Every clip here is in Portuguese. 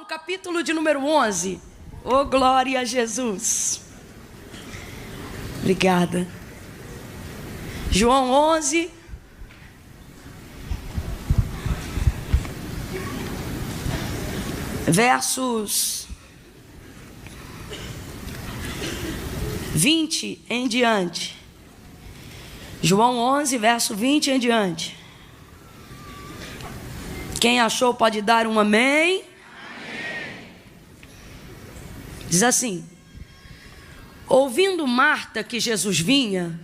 capítulo de número 11. Oh, glória a Jesus. Obrigada. João 11. Versos 20 em diante. João 11, verso 20 em diante. Quem achou pode dar um amém. Diz assim: ouvindo Marta que Jesus vinha,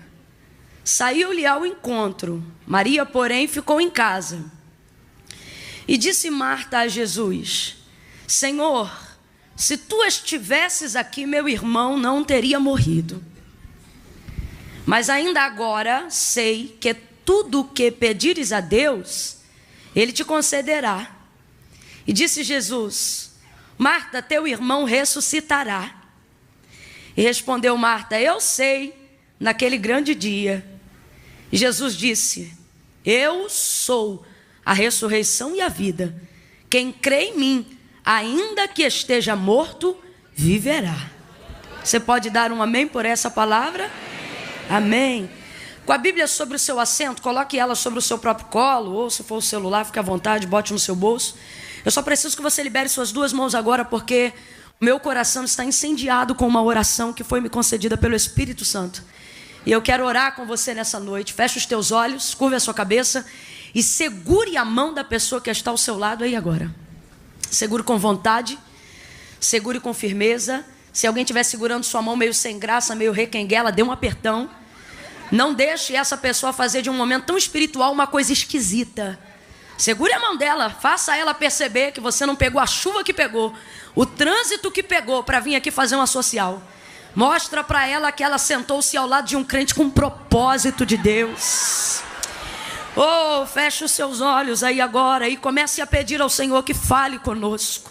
saiu-lhe ao encontro. Maria, porém, ficou em casa. E disse Marta a Jesus: Senhor, se tu estivesses aqui, meu irmão não teria morrido. Mas ainda agora sei que tudo o que pedires a Deus, Ele te concederá. E disse Jesus: Marta, teu irmão ressuscitará. E respondeu Marta: eu sei, naquele grande dia. E Jesus disse: eu sou a ressurreição e a vida. Quem crê em mim, ainda que esteja morto, viverá. Você pode dar um amém por essa palavra? Amém. Com a Bíblia sobre o seu assento, coloque ela sobre o seu próprio colo, ou se for o celular, fique à vontade, bote no seu bolso. Eu só preciso que você libere suas duas mãos agora, porque o meu coração está incendiado com uma oração que foi me concedida pelo Espírito Santo. E eu quero orar com você nessa noite. Feche os teus olhos, curve a sua cabeça e segure a mão da pessoa que está ao seu lado aí agora. Segure com vontade, segure com firmeza. Se alguém estiver segurando sua mão meio sem graça, meio requenguela, dê um apertão. Não deixe essa pessoa fazer de um momento tão espiritual uma coisa esquisita. Segure a mão dela, faça ela perceber que você não pegou a chuva que pegou, o trânsito que pegou para vir aqui fazer uma social. Mostra para ela que ela sentou-se ao lado de um crente com um propósito de Deus. Oh, feche os seus olhos aí agora e comece a pedir ao Senhor que fale conosco.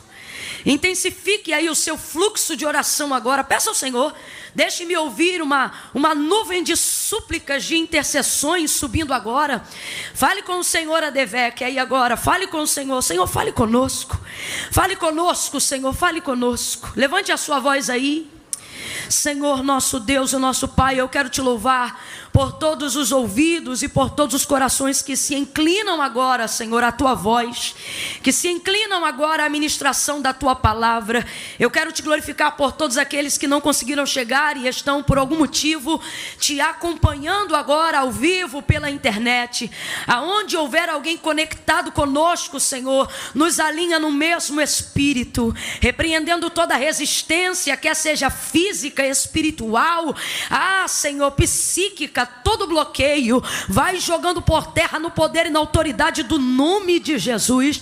Intensifique aí o seu fluxo de oração agora. Peça ao Senhor, deixe-me ouvir uma nuvem de súplicas, de intercessões subindo agora. Fale com o Senhor Adevec aí agora. Fale com o Senhor. Senhor, fale conosco. Fale conosco, Senhor, fale conosco. Levante a sua voz aí. Senhor, nosso Deus e nosso Pai, eu quero te louvar por todos os ouvidos e por todos os corações que se inclinam agora, Senhor, à tua voz, que se inclinam agora à ministração da tua palavra. Eu quero te glorificar por todos aqueles que não conseguiram chegar e estão por algum motivo te acompanhando agora ao vivo pela internet. Aonde houver alguém conectado conosco, Senhor, nos alinha no mesmo espírito, repreendendo toda resistência, quer seja física, espiritual, Senhor, psíquica, todo bloqueio, vai jogando por terra no poder e na autoridade do nome de Jesus.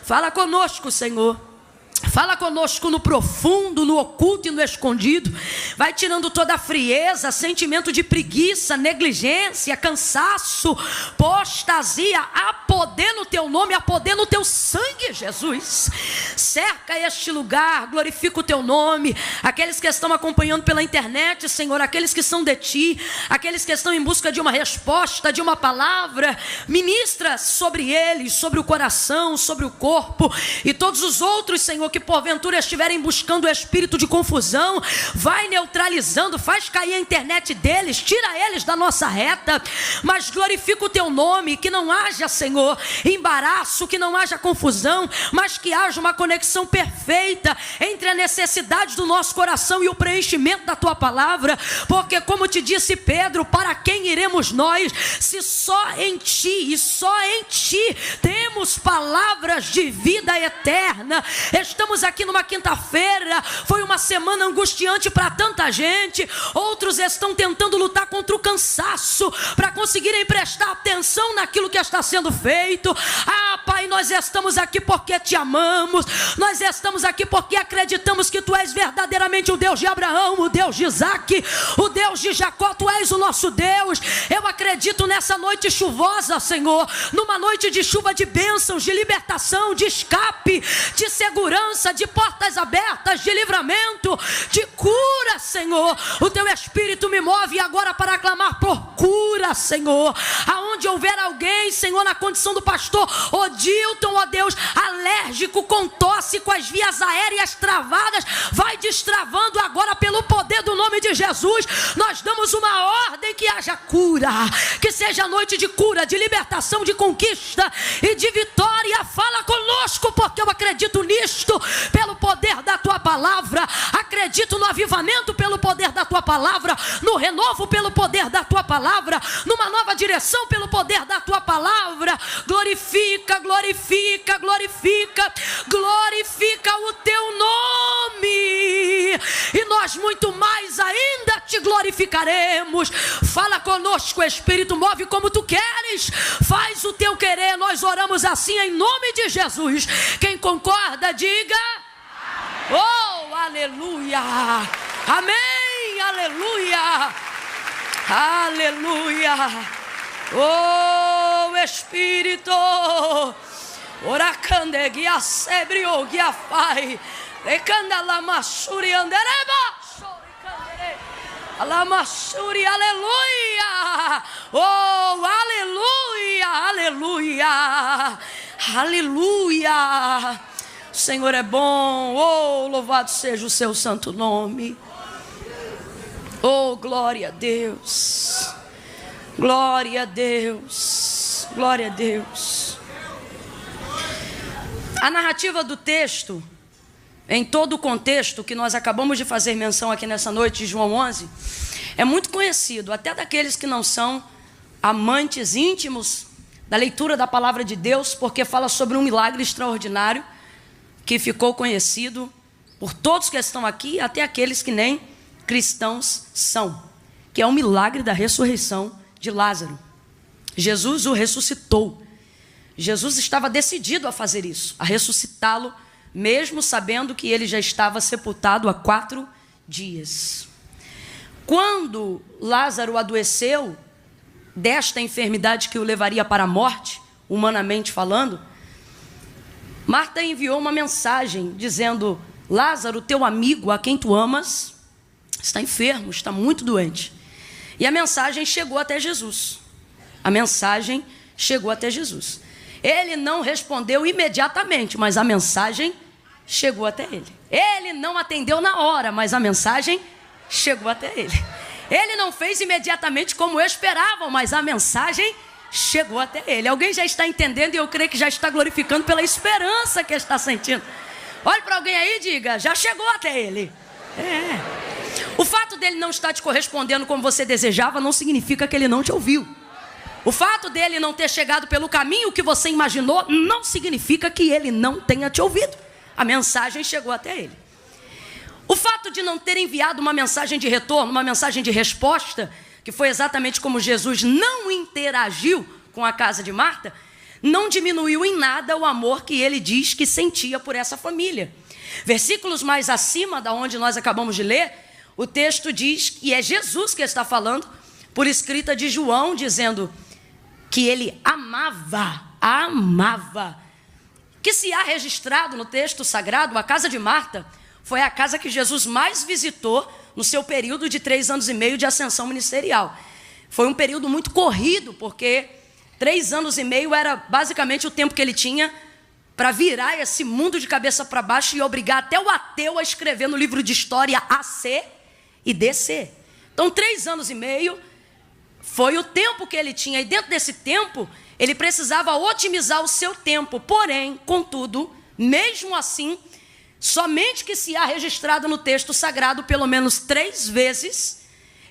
Fala conosco, Senhor. Fala conosco no profundo, no oculto e no escondido. Vai tirando toda a frieza, sentimento de preguiça, negligência, cansaço, apostasia. Há poder no teu nome, há poder no teu sangue, Jesus. Cerca este lugar, glorifica o teu nome. Aqueles que estão acompanhando pela internet, Senhor, aqueles que são de ti, aqueles que estão em busca de uma resposta, de uma palavra, ministra sobre eles, sobre o coração, sobre o corpo. E todos os outros, Senhor, que porventura estiverem buscando o espírito de confusão, vai neutralizando, faz cair a internet deles, tira eles da nossa reta, mas glorifica o teu nome, que não haja, Senhor, embaraço, que não haja confusão, mas que haja uma conexão perfeita entre a necessidade do nosso coração e o preenchimento da tua palavra, porque como te disse Pedro, para quem iremos nós, se só em ti e só em ti temos palavras de vida eterna. Estamos aqui numa quinta-feira, foi uma semana angustiante para tanta gente, outros estão tentando lutar contra o cansaço, para conseguirem prestar atenção naquilo que está sendo feito. Pai, nós estamos aqui porque te amamos, nós estamos aqui porque acreditamos que tu és verdadeiramente o Deus de Abraão, o Deus de Isaac, o Deus de Jacó, tu és o nosso Deus. Eu acredito nessa noite chuvosa, Senhor, numa noite de chuva de bênçãos, de libertação, de escape, de segurança, esperança, de portas abertas, de livramento, de cura, Senhor. O teu Espírito me move agora para clamar por cura, Senhor. Aonde houver alguém, Senhor, na condição do pastor Odilton, ó Deus, alérgico, com tosse, com as vias aéreas travadas, vai destravando agora pelo poder do nome de Jesus. Nós damos uma ordem que haja cura, que seja noite de cura, de libertação, de conquista e de vitória. Fala conosco, porque eu acredito nisto, pelo poder da tua palavra. Acredito no avivamento pelo poder da tua palavra, no renovo pelo poder da tua palavra, numa nova direção pelo poder da tua palavra. Glorifica, glorifica, glorifica, glorifica o teu nome, e nós muito mais ainda te glorificaremos. Fala conosco, Espírito, move como tu queres, faz o teu querer. Nós oramos assim em nome de Jesus. Quem concorda, diga oh, aleluia, amém, aleluia, aleluia. Oh, Espírito, oracande guia sebrio guia fai recanda la masuri andereba Alamasuri, aleluia, oh, aleluia, aleluia, aleluia. O Senhor é bom, oh, louvado seja o seu santo nome. Oh, glória a Deus, glória a Deus, glória a Deus. A narrativa do texto, em todo o contexto que nós acabamos de fazer menção aqui nessa noite de João 11, é muito conhecido, até daqueles que não são amantes íntimos da leitura da palavra de Deus, porque fala sobre um milagre extraordinário que ficou conhecido por todos que estão aqui, até aqueles que nem cristãos são, que é o milagre da ressurreição de Lázaro. Jesus o ressuscitou. Jesus estava decidido a fazer isso, a ressuscitá-lo, mesmo sabendo que ele já estava sepultado há 4 dias. Quando Lázaro adoeceu desta enfermidade que o levaria para a morte, humanamente falando, Marta enviou uma mensagem dizendo: Lázaro, teu amigo, a quem tu amas, está enfermo, está muito doente. E a mensagem chegou até Jesus. A mensagem chegou até Jesus. Ele não respondeu imediatamente, mas a mensagem chegou até ele. Ele não atendeu na hora, mas a mensagem chegou até ele. Ele não fez imediatamente como esperavam, mas a mensagem chegou até ele. Alguém já está entendendo, e eu creio que já está glorificando pela esperança que está sentindo. Olhe para alguém aí e diga: já chegou até ele. O fato dele não estar te correspondendo como você desejava não significa que ele não te ouviu. O fato dele não ter chegado pelo caminho que você imaginou não significa que ele não tenha te ouvido. A mensagem chegou até ele. O fato de não ter enviado uma mensagem de retorno, uma mensagem de resposta, que foi exatamente como Jesus não interagiu com a casa de Marta, não diminuiu em nada o amor que ele diz que sentia por essa família. Versículos mais acima da onde nós acabamos de ler, o texto diz que é Jesus que está falando, por escrita de João, dizendo que ele amava. Que se há registrado no texto sagrado, a casa de Marta foi a casa que Jesus mais visitou no seu período de 3 anos e meio de ascensão ministerial. Foi um período muito corrido, porque 3 anos e meio era basicamente o tempo que ele tinha para virar esse mundo de cabeça para baixo e obrigar até o ateu a escrever no livro de história AC e DC. Então 3 anos e meio foi o tempo que ele tinha, e dentro desse tempo ele precisava otimizar o seu tempo. Porém, contudo, mesmo assim, somente que se há registrado no texto sagrado pelo menos 3 vezes,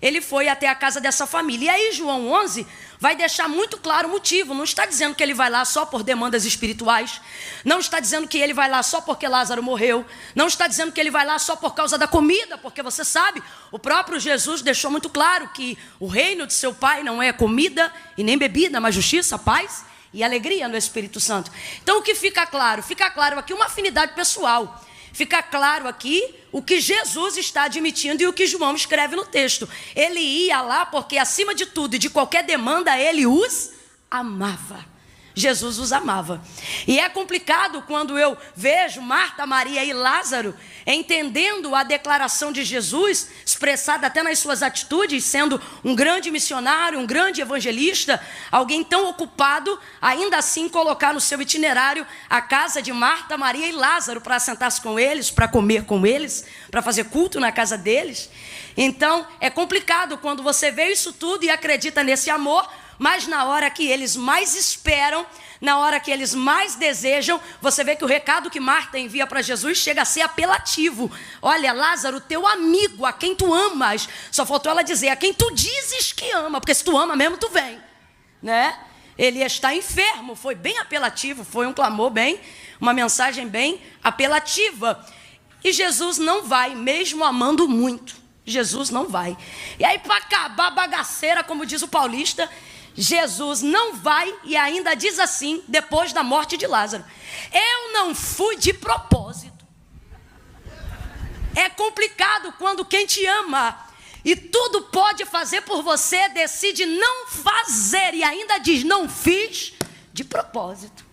ele foi até a casa dessa família. E aí João 11 vai deixar muito claro o motivo. Não está dizendo que ele vai lá só por demandas espirituais. Não está dizendo que ele vai lá só porque Lázaro morreu. Não está dizendo que ele vai lá só por causa da comida, porque você sabe, o próprio Jesus deixou muito claro que o reino de seu Pai não é comida e nem bebida, mas justiça, paz e alegria no Espírito Santo. Então o que fica claro? Fica claro aqui uma afinidade pessoal. Fica claro aqui o que Jesus está admitindo e o que João escreve no texto. Ele ia lá porque, acima de tudo e de qualquer demanda, ele os amava. Jesus os amava. E é complicado quando eu vejo Marta, Maria e Lázaro entendendo a declaração de Jesus, expressada até nas suas atitudes, sendo um grande missionário, um grande evangelista, alguém tão ocupado, ainda assim colocar no seu itinerário a casa de Marta, Maria e Lázaro para sentar-se com eles, para comer com eles, para fazer culto na casa deles. Então, é complicado quando você vê isso tudo e acredita nesse amor, mas na hora que eles mais esperam, na hora que eles mais desejam, você vê que o recado que Marta envia para Jesus chega a ser apelativo. Olha, Lázaro, teu amigo, a quem tu amas. Só faltou ela dizer, a quem tu dizes que ama, porque se tu ama mesmo, tu vem, né? Ele está enfermo, foi bem apelativo, foi um clamor bem, uma mensagem bem apelativa. E Jesus não vai, mesmo amando muito. Jesus não vai. E aí, para acabar a bagaceira, como diz o paulista, Jesus não vai e ainda diz assim, depois da morte de Lázaro: eu não fui de propósito. É complicado quando quem te ama e tudo pode fazer por você, decide não fazer e ainda diz, não fiz de propósito.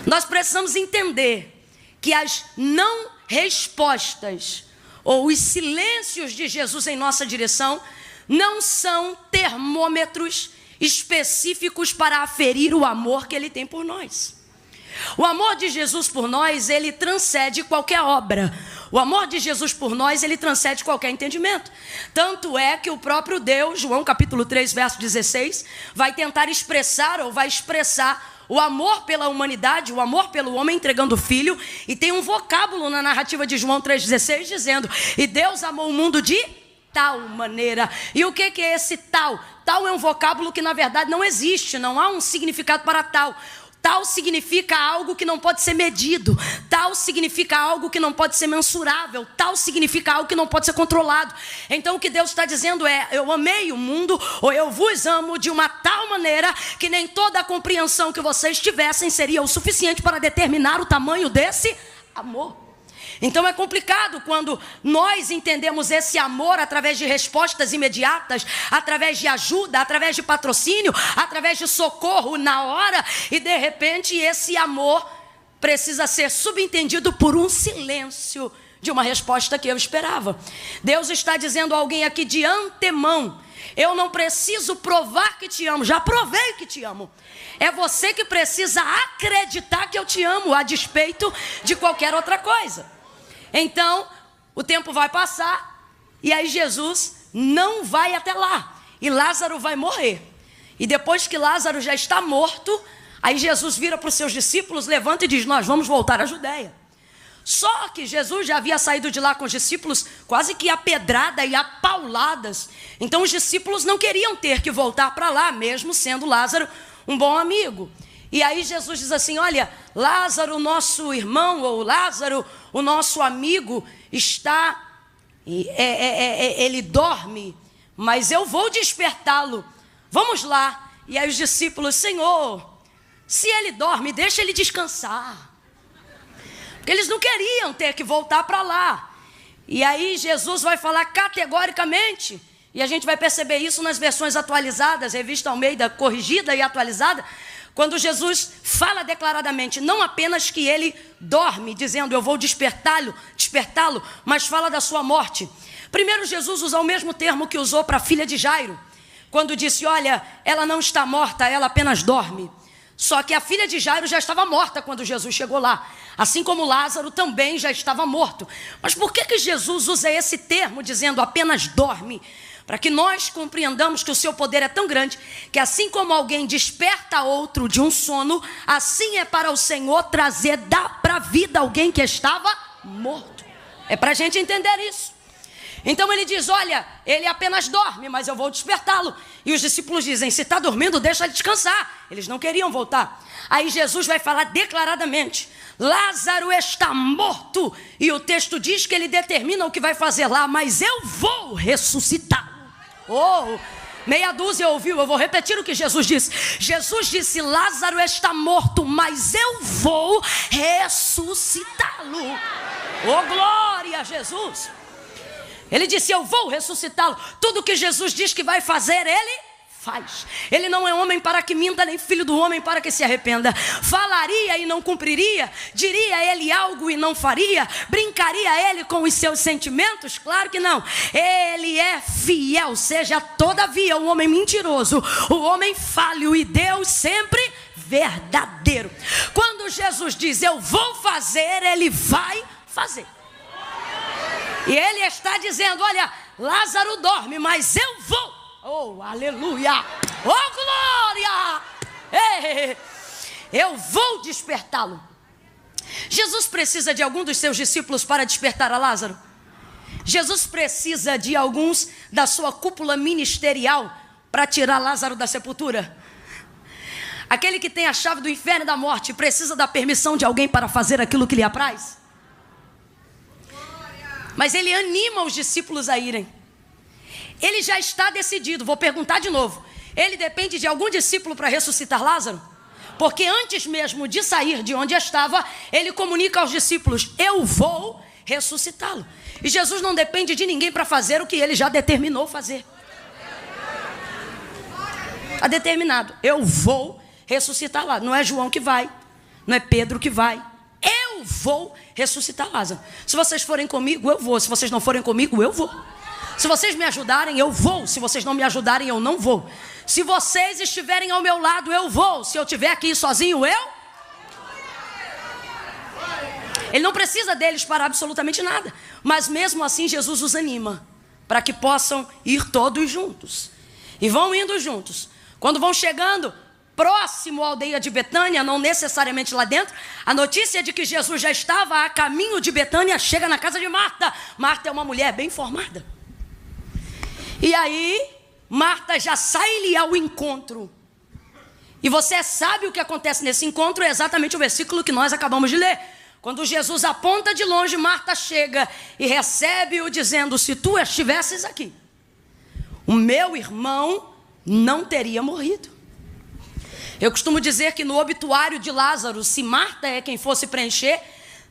Nós precisamos entender que as não respostas ou os silêncios de Jesus em nossa direção não são termômetros específicos para aferir o amor que Ele tem por nós. O amor de Jesus por nós, ele transcende qualquer obra. O amor de Jesus por nós, ele transcende qualquer entendimento. Tanto é que o próprio Deus, João capítulo 3, verso 16, vai tentar expressar ou vai expressar o amor pela humanidade, o amor pelo homem entregando o filho. E tem um vocábulo na narrativa de João 3,16 dizendo: e Deus amou o mundo de tal maneira. E o que é esse tal? Tal é um vocábulo que na verdade não existe, não há um significado para tal. Tal significa algo que não pode ser medido. Tal significa algo que não pode ser mensurável. Tal significa algo que não pode ser controlado. Então o que Deus está dizendo é: eu amei o mundo, ou eu vos amo de uma tal maneira que nem toda a compreensão que vocês tivessem seria o suficiente para determinar o tamanho desse amor. Então é complicado quando nós entendemos esse amor através de respostas imediatas, através de ajuda, através de patrocínio, através de socorro na hora, e de repente esse amor precisa ser subentendido por um silêncio de uma resposta que eu esperava. Deus está dizendo a alguém aqui de antemão: eu não preciso provar que te amo, já provei que te amo. É você que precisa acreditar que eu te amo, a despeito de qualquer outra coisa. Então, o tempo vai passar, e aí Jesus não vai até lá, e Lázaro vai morrer. E depois que Lázaro já está morto, aí Jesus vira para os seus discípulos, levanta e diz: nós vamos voltar à Judeia. Só que Jesus já havia saído de lá com os discípulos quase que a pedrada e a pauladas. Então os discípulos não queriam ter que voltar para lá, mesmo sendo Lázaro um bom amigo. E aí Jesus diz assim: olha, Lázaro, nosso irmão, ou Lázaro, o nosso amigo, ele dorme, mas eu vou despertá-lo. Vamos lá. E aí os discípulos: Senhor, se ele dorme, deixa ele descansar. Porque eles não queriam ter que voltar para lá. E aí Jesus vai falar categoricamente, e a gente vai perceber isso nas versões atualizadas, Revista Almeida corrigida e atualizada, quando Jesus fala declaradamente, não apenas que ele dorme, dizendo eu vou despertá-lo, mas fala da sua morte. Primeiro, Jesus usa o mesmo termo que usou para a filha de Jairo, quando disse: olha, ela não está morta, ela apenas dorme. Só que a filha de Jairo já estava morta quando Jesus chegou lá, assim como Lázaro também já estava morto. Mas por que Jesus usa esse termo dizendo apenas dorme? Para que nós compreendamos que o seu poder é tão grande, que assim como alguém desperta outro de um sono, assim é para o Senhor trazer para a vida alguém que estava morto. É para a gente entender isso. Então ele diz: olha, ele apenas dorme, mas eu vou despertá-lo. E os discípulos dizem: se está dormindo, deixa ele descansar. Eles não queriam voltar. Aí Jesus vai falar declaradamente: Lázaro está morto. E o texto diz que ele determina o que vai fazer lá: mas eu vou ressuscitá-lo. Oh, meia dúzia ouviu, eu vou repetir o que Jesus disse. Jesus disse: Lázaro está morto, mas eu vou ressuscitá-lo. Oh, glória a Jesus. Ele disse: eu vou ressuscitá-lo. Tudo que Jesus diz que vai fazer, ele faz. Ele não é homem para que minta, nem filho do homem para que se arrependa. Falaria e não cumpriria? Diria ele algo e não faria? Brincaria ele com os seus sentimentos? Claro que não. Ele é fiel, seja todavia o homem mentiroso, o homem falho, e Deus sempre verdadeiro. Quando Jesus diz eu vou fazer, ele vai fazer. E ele está dizendo, olha, Lázaro dorme, mas eu vou. Oh, aleluia! Oh, glória! Ei, eu vou despertá-lo. Jesus precisa de algum dos seus discípulos para despertar a Lázaro? Jesus precisa de alguns da sua cúpula ministerial para tirar Lázaro da sepultura? Aquele que tem a chave do inferno e da morte precisa da permissão de alguém para fazer aquilo que lhe apraz? Mas ele anima os discípulos a irem. Ele já está decidido. Vou perguntar de novo. Ele depende de algum discípulo para ressuscitar Lázaro? Porque antes mesmo de sair de onde estava, ele comunica aos discípulos, eu vou ressuscitá-lo. E Jesus não depende de ninguém para fazer o que ele já determinou fazer. Está determinado. Eu vou ressuscitar Lázaro. Não é João que vai, não é Pedro que vai. Eu vou ressuscitar Lázaro. Se vocês forem comigo, eu vou. Se vocês não forem comigo, eu vou. Se vocês me ajudarem, eu vou. Se vocês não me ajudarem, eu não vou. Se vocês estiverem ao meu lado, eu vou. Se eu estiver aqui sozinho, eu... Ele não precisa deles para absolutamente nada. Mas mesmo assim, Jesus os anima para que possam ir todos juntos. E vão indo juntos. Quando vão chegando próximo à aldeia de Betânia, não necessariamente lá dentro, a notícia de que Jesus já estava a caminho de Betânia chega na casa de Marta. Marta é uma mulher bem formada. E aí, Marta já sai-lhe ao encontro. E você sabe o que acontece nesse encontro, é exatamente o versículo que nós acabamos de ler. Quando Jesus aponta de longe, Marta chega e recebe-o dizendo, se tu estivesses aqui, o meu irmão não teria morrido. Eu costumo dizer que no obituário de Lázaro, se Marta é quem fosse preencher,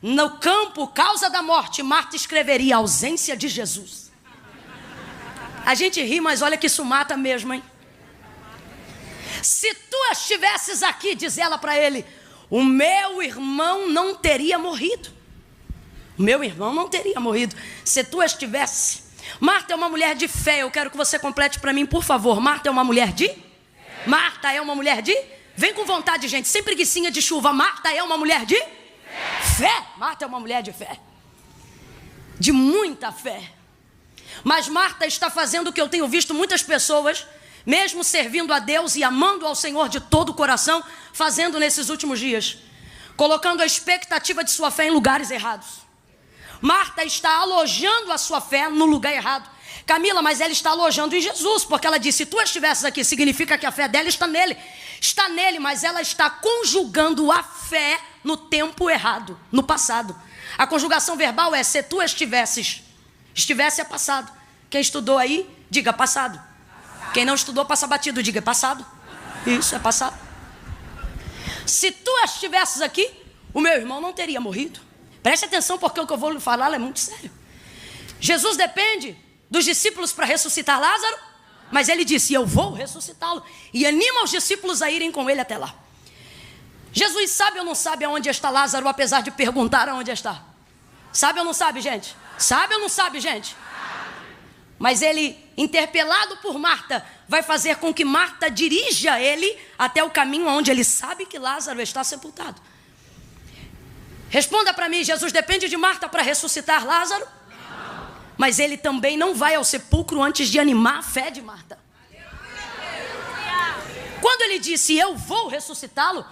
no campo, causa da morte, Marta escreveria ausência de Jesus. A gente ri, mas olha que isso mata mesmo, hein? Se tu estivesses aqui, diz ela para ele, o meu irmão não teria morrido. O meu irmão não teria morrido se tu estivesse. Marta é uma mulher de fé. Eu quero que você complete para mim, por favor. Marta é uma mulher de? Marta é uma mulher de? Vem com vontade, gente. Sem preguicinha de chuva. Marta é uma mulher de? Fé. Marta é uma mulher de fé. De muita fé. Mas Marta está fazendo o que eu tenho visto muitas pessoas, mesmo servindo a Deus e amando ao Senhor de todo o coração, fazendo nesses últimos dias, colocando a expectativa de sua fé em lugares errados. Marta está alojando a sua fé no lugar errado. Camila, mas ela está alojando em Jesus, porque ela disse, se tu estivesses aqui, significa que a fé dela está nele. Está nele, mas ela está conjugando a fé no tempo errado, no passado. A conjugação verbal é, se tu estivesses. Estivesse é passado. Quem estudou aí, diga passado. Quem não estudou, passa batido, diga passado. Isso, é passado. Se tu estivesses aqui, o meu irmão não teria morrido. Preste atenção, porque o que eu vou lhe falar é muito sério. Jesus depende dos discípulos para ressuscitar Lázaro, mas ele disse, eu vou ressuscitá-lo. E anima os discípulos a irem com ele até lá. Jesus sabe ou não sabe aonde está Lázaro, apesar de perguntar aonde está? Sabe ou não sabe, gente? Sabe ou não sabe, gente? Mas ele, interpelado por Marta, vai fazer com que Marta dirija ele até o caminho onde ele sabe que Lázaro está sepultado. Responda para mim, Jesus depende de Marta para ressuscitar Lázaro? Não. Mas ele também não vai ao sepulcro antes de animar a fé de Marta. Quando ele disse, eu vou ressuscitá-lo,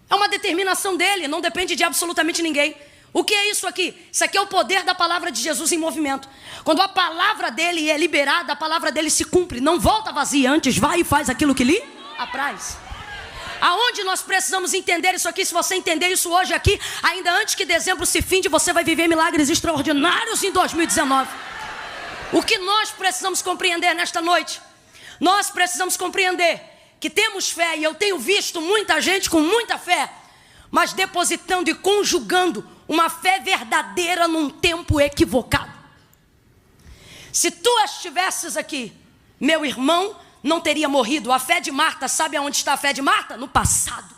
é uma determinação dele, não depende de absolutamente ninguém. O que é isso aqui? Isso aqui é o poder da palavra de Jesus em movimento. Quando a palavra dele é liberada, a palavra dele se cumpre. Não volta vazia, antes vai e faz aquilo que lhe apraz. Aonde nós precisamos entender isso aqui? Se você entender isso hoje aqui, ainda antes que dezembro se finde, você vai viver milagres extraordinários em 2019. O que nós precisamos compreender nesta noite? Nós precisamos compreender que temos fé, e eu tenho visto muita gente com muita fé, mas depositando e conjugando uma fé verdadeira num tempo equivocado. Se tu estivesses aqui, meu irmão não teria morrido. A fé de Marta, sabe aonde está a fé de Marta? No passado.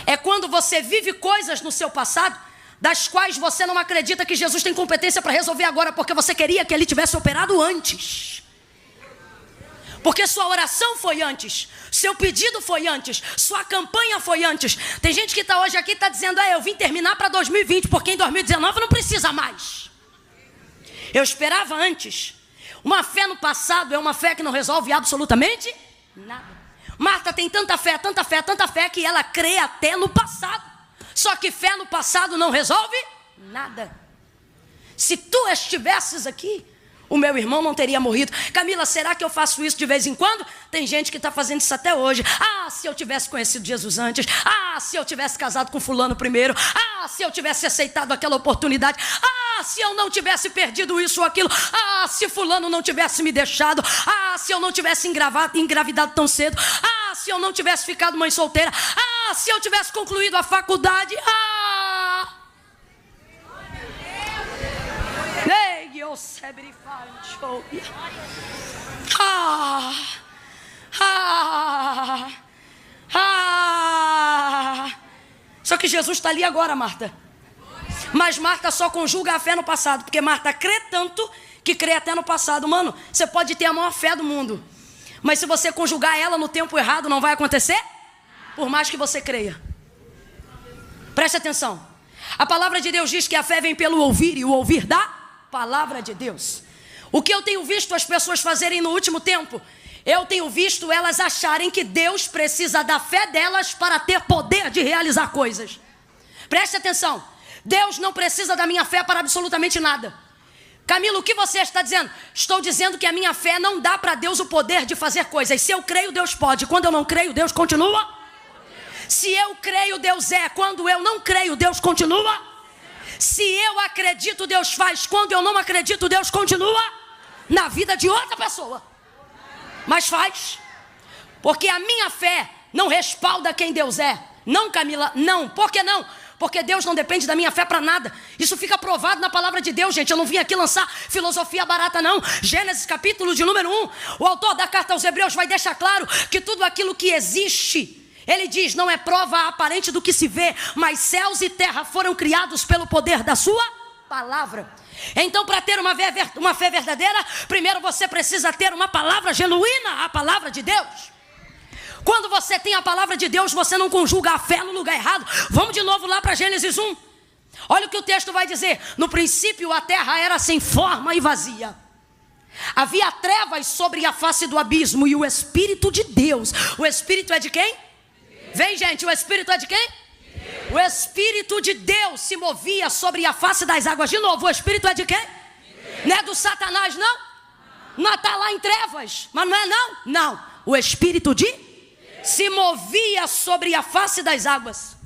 É quando você vive coisas no seu passado, das quais você não acredita que Jesus tem competência para resolver agora, porque você queria que ele tivesse operado antes. Porque sua oração foi antes, seu pedido foi antes, sua campanha foi antes. Tem gente que está hoje aqui e está dizendo, eu vim terminar para 2020, porque em 2019 não precisa mais. Eu esperava antes. Uma fé no passado é uma fé que não resolve absolutamente nada. Marta tem tanta fé, tanta fé, tanta fé, que ela crê até no passado. Só que fé no passado não resolve nada. Se tu estivesses aqui, o meu irmão não teria morrido. Camila, será que eu faço isso de vez em quando? Tem gente que está fazendo isso até hoje. Se eu tivesse conhecido Jesus antes. Se eu tivesse casado com fulano primeiro. Se eu tivesse aceitado aquela oportunidade. Se eu não tivesse perdido isso ou aquilo. Se fulano não tivesse me deixado. Se eu não tivesse engravidado tão cedo. Se eu não tivesse ficado mãe solteira. Se eu tivesse concluído a faculdade. Só que Jesus está ali agora, Marta. Mas Marta só conjuga a fé no passado, porque Marta crê tanto que crê até no passado. Mano, você pode ter a maior fé do mundo, mas se você conjugar ela no tempo errado, não vai acontecer, por mais que você creia. Preste atenção. A palavra de Deus diz que a fé vem pelo ouvir, e o ouvir da palavra de Deus. O que eu tenho visto as pessoas fazerem no último tempo, eu tenho visto elas acharem que Deus precisa da fé delas para ter poder de realizar coisas. Preste atenção. Deus não precisa da minha fé para absolutamente nada. Camila, o que você está dizendo? Estou dizendo que a minha fé não dá para Deus o poder de fazer coisas. Se eu creio, Deus pode. Quando eu não creio, Deus continua. Se eu creio, Deus é. Quando eu não creio, Deus continua. Se eu acredito, Deus faz. Quando eu não acredito, Deus continua na vida de outra pessoa. Mas faz. Porque a minha fé não respalda quem Deus é. Não, Camila, não. Por que não? Porque Deus não depende da minha fé para nada. Isso fica provado na palavra de Deus, gente. Eu não vim aqui lançar filosofia barata, não. Gênesis capítulo de número 1. O autor da carta aos Hebreus vai deixar claro que tudo aquilo que existe, ele diz, não é prova aparente do que se vê, mas céus e terra foram criados pelo poder da sua palavra. Então, para ter uma fé verdadeira, primeiro você precisa ter uma palavra genuína, a palavra de Deus. Quando você tem a palavra de Deus, você não conjuga a fé no lugar errado. Vamos de novo lá para Gênesis 1. Olha o que o texto vai dizer. No princípio a terra era sem forma e vazia. Havia trevas sobre a face do abismo e o Espírito de Deus. O Espírito é de quem? Vem, gente, o Espírito é de quem? O Espírito de Deus se movia sobre a face das águas. De novo, o Espírito é de quem? Não é do Satanás, não? Não está lá em trevas, mas não é não? Não, o Espírito de se movia sobre a face das águas.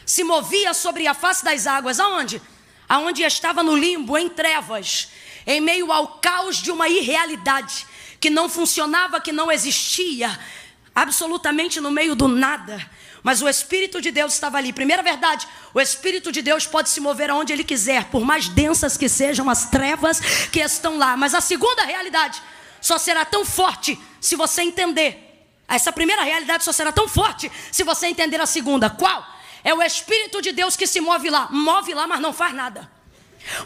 Se movia sobre a face das águas. Aonde? Aonde estava no limbo, em trevas, em meio ao caos de uma irrealidade que não funcionava, que não existia, absolutamente no meio do nada. Mas o Espírito de Deus estava ali. Primeira verdade, o Espírito de Deus pode se mover aonde Ele quiser, por mais densas que sejam as trevas que estão lá. Mas a segunda realidade só será tão forte se você entender. Essa primeira realidade só será tão forte se você entender a segunda. Qual? É o Espírito de Deus que se move lá. Move lá, mas não faz nada.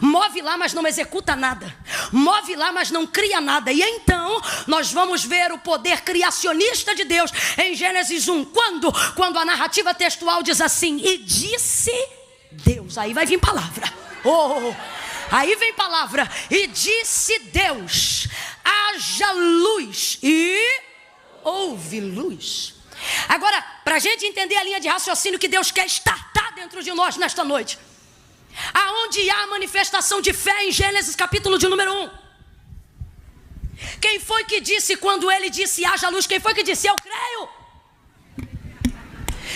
Move lá, mas não executa nada. Move lá, mas não cria nada. E então, nós vamos ver o poder criacionista de Deus em Gênesis 1. Quando a narrativa textual diz assim, e disse Deus. Aí vai vir palavra. Aí vem palavra. E disse Deus, haja luz. E houve luz. Agora, para a gente entender a linha de raciocínio que Deus quer estartar dentro de nós nesta noite, aonde há a manifestação de fé em Gênesis capítulo de número 1. Quem foi que disse quando ele disse haja luz? Quem foi que disse eu creio?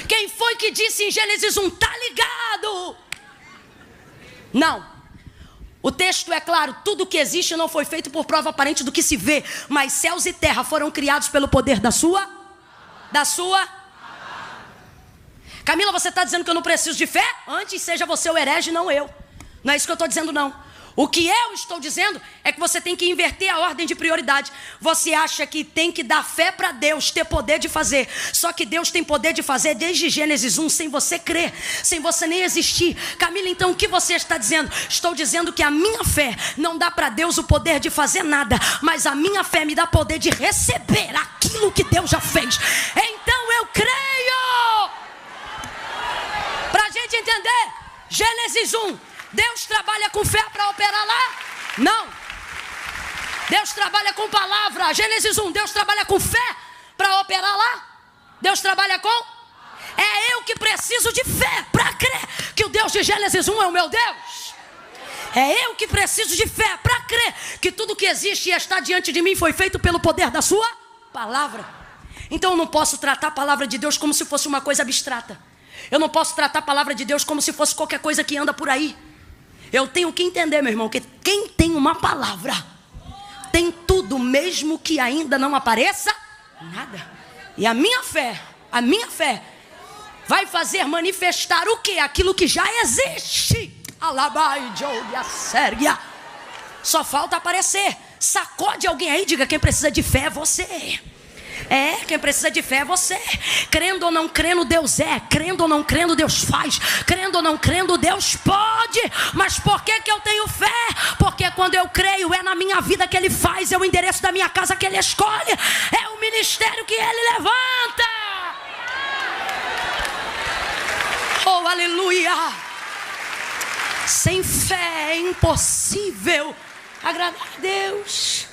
Quem foi que disse em Gênesis 1 tá ligado? Não. O texto é claro, tudo que existe não foi feito por prova aparente do que se vê, mas céus e terra foram criados pelo poder da sua. Camila, você está dizendo que eu não preciso de fé? Antes seja você o herege, não eu. Não é isso que eu estou dizendo, não. O que eu estou dizendo é que você tem que inverter a ordem de prioridade. Você acha que tem que dar fé para Deus ter poder de fazer. Só que Deus tem poder de fazer desde Gênesis 1, sem você crer, sem você nem existir. Camila, então o que você está dizendo? Estou dizendo que a minha fé não dá para Deus o poder de fazer nada, mas a minha fé me dá poder de receber aquilo que Deus já fez. Então eu creio. Para a gente entender, Gênesis 1. Deus trabalha com fé para operar lá? Não. Deus trabalha com palavra. Gênesis 1, Deus trabalha com fé para operar lá? Deus trabalha com? É eu que preciso de fé para crer que o Deus de Gênesis 1 é o meu Deus. É eu que preciso de fé para crer que tudo que existe e está diante de mim foi feito pelo poder da sua palavra. Então eu não posso tratar a palavra de Deus como se fosse uma coisa abstrata. Eu não posso tratar a palavra de Deus como se fosse qualquer coisa que anda por aí. Eu tenho que entender, meu irmão, que quem tem uma palavra tem tudo, mesmo que ainda não apareça nada. E a minha fé vai fazer manifestar o quê? Aquilo que já existe. Alabai, Jolia, Sérgia. Só falta aparecer. Sacode alguém aí, diga: quem precisa de fé é você. Quem precisa de fé é você. Crendo ou não crendo, Deus é. Crendo ou não crendo, Deus faz. Crendo ou não crendo, Deus pode. Mas por que eu tenho fé? Porque quando eu creio, é na minha vida que Ele faz. É o endereço da minha casa que Ele escolhe. É o ministério que Ele levanta. Oh, aleluia. Sem fé é impossível agradar a Deus.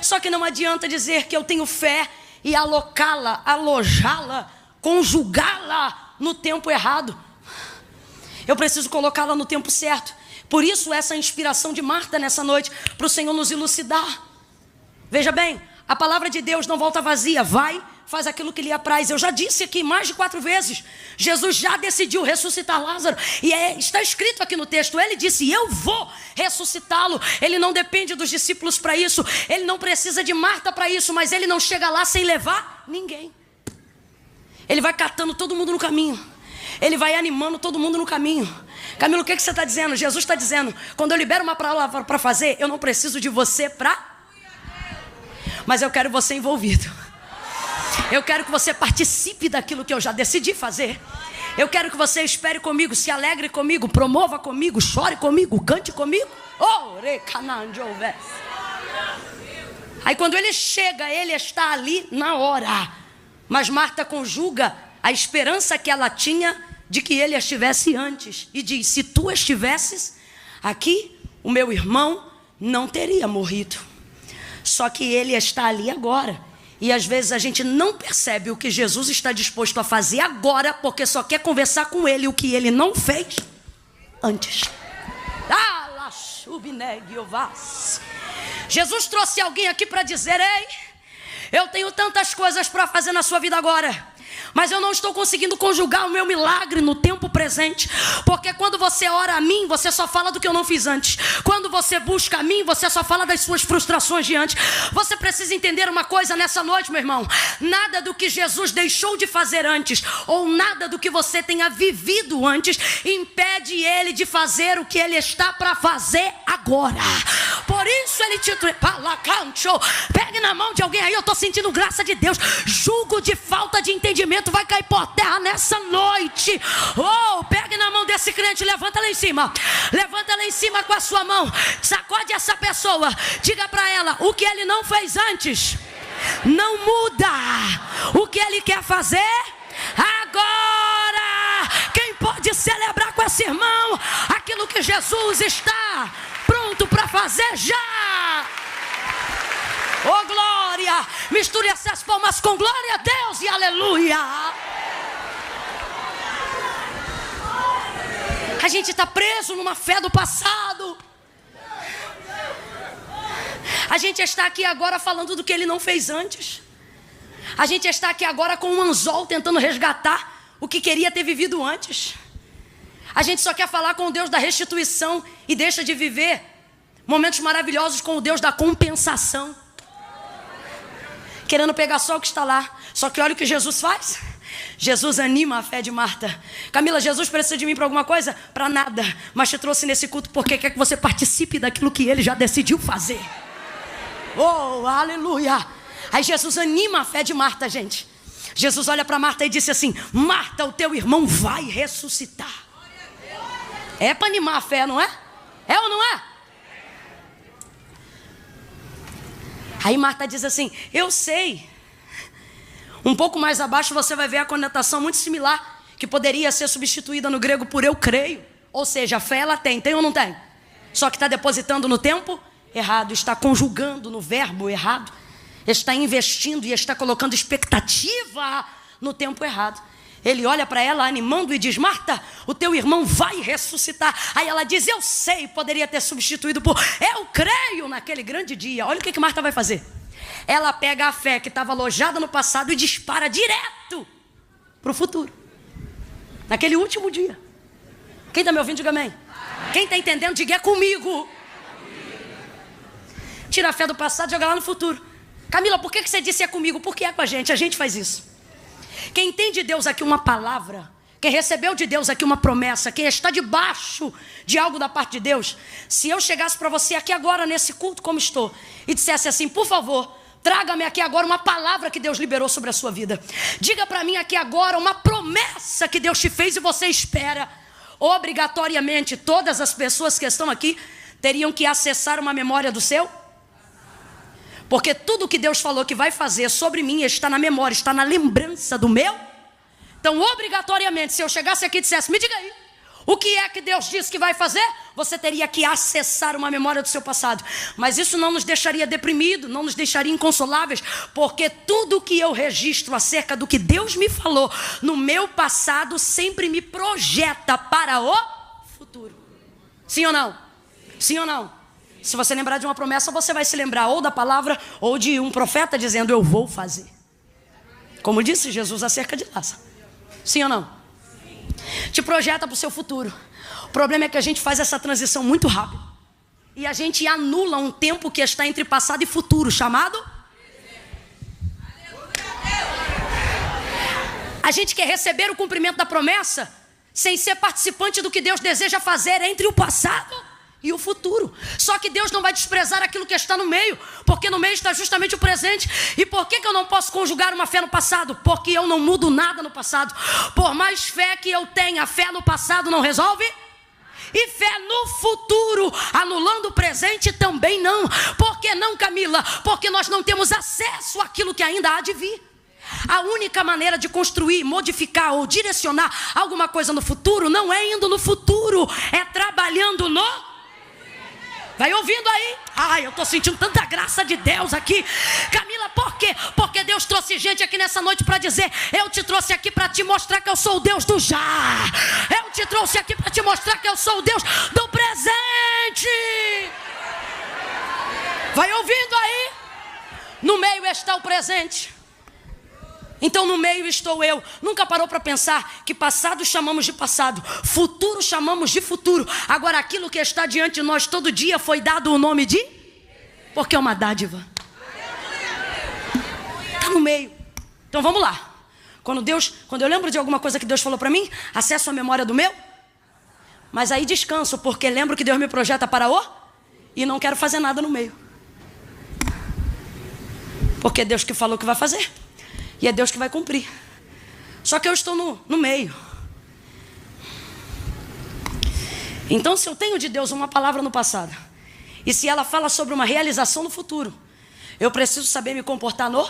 Só que não adianta dizer que eu tenho fé e alocá-la, alojá-la, conjugá-la no tempo errado. Eu preciso colocá-la no tempo certo. Por isso essa inspiração de Marta nessa noite, para o Senhor nos elucidar. Veja bem, a palavra de Deus não volta vazia. Vai, faz aquilo que lhe apraz. Eu já disse aqui mais de 4 vezes. Jesus já decidiu ressuscitar Lázaro. E está escrito aqui no texto. Ele disse: eu vou ressuscitá-lo. Ele não depende dos discípulos para isso. Ele não precisa de Marta para isso. Mas ele não chega lá sem levar ninguém. Ele vai catando todo mundo no caminho. Ele vai animando todo mundo no caminho. Camilo, o que você está dizendo? Jesus está dizendo: quando eu libero uma palavra para fazer, eu não preciso de você para... Mas eu quero você envolvido. Eu quero que você participe daquilo que eu já decidi fazer. Eu quero que você espere comigo, se alegre comigo, promova comigo, chore comigo, cante comigo. Aí quando ele chega, ele está ali na hora. Mas Marta conjuga a esperança que ela tinha de que ele estivesse antes. E diz: se tu estivesses aqui, o meu irmão não teria morrido. Só que ele está ali agora. E às vezes a gente não percebe o que Jesus está disposto a fazer agora, porque só quer conversar com ele o que ele não fez antes. Jesus trouxe alguém aqui para dizer: ei, eu tenho tantas coisas para fazer na sua vida agora, mas eu não estou conseguindo conjugar o meu milagre no tempo presente. Porque quando você ora a mim, você só fala do que eu não fiz antes. Quando você busca a mim, você só fala das suas frustrações de antes. Você precisa entender uma coisa nessa noite, meu irmão: nada do que Jesus deixou de fazer antes, ou nada do que você tenha vivido antes, impede ele de fazer o que ele está para fazer agora. Por isso ele te... Pegue na mão de alguém aí, eu estou sentindo graça de Deus. Julgo de falta de entendimento vai cair por terra nessa noite. Oh, pegue na mão desse crente, levanta lá em cima. Levanta lá em cima com a sua mão. Sacode essa pessoa. Diga para ela: o que ele não fez antes não muda o que ele quer fazer agora. Quem pode celebrar com esse irmão aquilo que Jesus está pronto para fazer já? Oh, glória! Misture essas palmas com glória a Deus e aleluia! A gente está preso numa fé do passado. A gente está aqui agora falando do que ele não fez antes. A gente está aqui agora com um anzol tentando resgatar o que queria ter vivido antes. A gente só quer falar com o Deus da restituição e deixa de viver momentos maravilhosos com o Deus da compensação, querendo pegar só o que está lá. Só que olha o que Jesus faz. Jesus anima a fé de Marta. Camila, Jesus precisa de mim para alguma coisa? Para nada. Mas te trouxe nesse culto porque quer que você participe daquilo que ele já decidiu fazer. Oh, aleluia. Aí Jesus anima a fé de Marta, gente. Jesus olha para Marta e disse assim: Marta, o teu irmão vai ressuscitar. É para animar a fé, não é? É ou não é? Aí Marta diz assim: eu sei. Um pouco mais abaixo você vai ver a conotação muito similar, que poderia ser substituída no grego por eu creio. Ou seja, a fé ela tem ou não tem? Só que está depositando no tempo errado, está conjugando no verbo errado, está investindo e está colocando expectativa no tempo errado. Ele olha para ela animando e diz: Marta, o teu irmão vai ressuscitar. Aí ela diz: eu sei, poderia ter substituído por eu creio naquele grande dia. Olha o que Marta vai fazer. Ela pega a fé que estava alojada no passado e dispara direto para o futuro, naquele último dia. Quem está me ouvindo, diga amém. Quem está entendendo, diga é comigo. Tira a fé do passado e joga lá no futuro. Camila, por que você disse é comigo? Porque é com a gente faz isso. Quem tem de Deus aqui uma palavra, quem recebeu de Deus aqui uma promessa, quem está debaixo de algo da parte de Deus, se eu chegasse para você aqui agora nesse culto como estou e dissesse assim: por favor, traga-me aqui agora uma palavra que Deus liberou sobre a sua vida. Diga para mim aqui agora uma promessa que Deus te fez e você espera. Obrigatoriamente todas as pessoas que estão aqui teriam que acessar uma memória do seu, porque tudo que Deus falou que vai fazer sobre mim está na memória, está na lembrança do meu. Então obrigatoriamente, se eu chegasse aqui e dissesse: me diga aí, o que é que Deus disse que vai fazer? Você teria que acessar uma memória do seu passado. Mas isso não nos deixaria deprimidos, não nos deixaria inconsoláveis, porque tudo que eu registro acerca do que Deus me falou no meu passado sempre me projeta para o futuro. Sim ou não? Sim ou não? Se você lembrar de uma promessa, você vai se lembrar ou da palavra ou de um profeta dizendo: eu vou fazer. Como disse Jesus acerca de Lázaro. Sim ou não? Te projeta para o seu futuro. O problema é que a gente faz essa transição muito rápido e a gente anula um tempo que está entre passado e futuro, chamado. A gente quer receber o cumprimento da promessa sem ser participante do que Deus deseja fazer entre o passado e o futuro. Só que Deus não vai desprezar aquilo que está no meio, porque no meio está justamente o presente. E por que eu não posso conjugar uma fé no passado? Porque eu não mudo nada no passado. Por mais fé que eu tenha, fé no passado não resolve. E fé no futuro, anulando o presente, também não. Por que não, Camila? Porque nós não temos acesso àquilo que ainda há de vir. A única maneira de construir, modificar ou direcionar alguma coisa no futuro não é indo no futuro, é trabalhando no... Vai ouvindo aí? Ai, eu estou sentindo tanta graça de Deus aqui. Camila, por quê? Porque Deus trouxe gente aqui nessa noite para dizer: eu te trouxe aqui para te mostrar que eu sou o Deus do já. Eu te trouxe aqui para te mostrar que eu sou o Deus do presente. Vai ouvindo aí? No meio está o presente. Então no meio estou eu. Nunca parou para pensar que passado chamamos de passado, futuro chamamos de futuro. Agora aquilo que está diante de nós todo dia foi dado o nome de... Porque é uma dádiva. Está no meio. Então vamos lá. Quando eu lembro de alguma coisa que Deus falou para mim, acesso a memória do meu. Mas aí descanso, porque lembro que Deus me projeta para o... E não quero fazer nada no meio. Porque é Deus que falou que vai fazer. E é Deus que vai cumprir. Só que eu estou no meio. Então, se eu tenho de Deus uma palavra no passado, e se ela fala sobre uma realização no futuro, eu preciso saber me comportar no...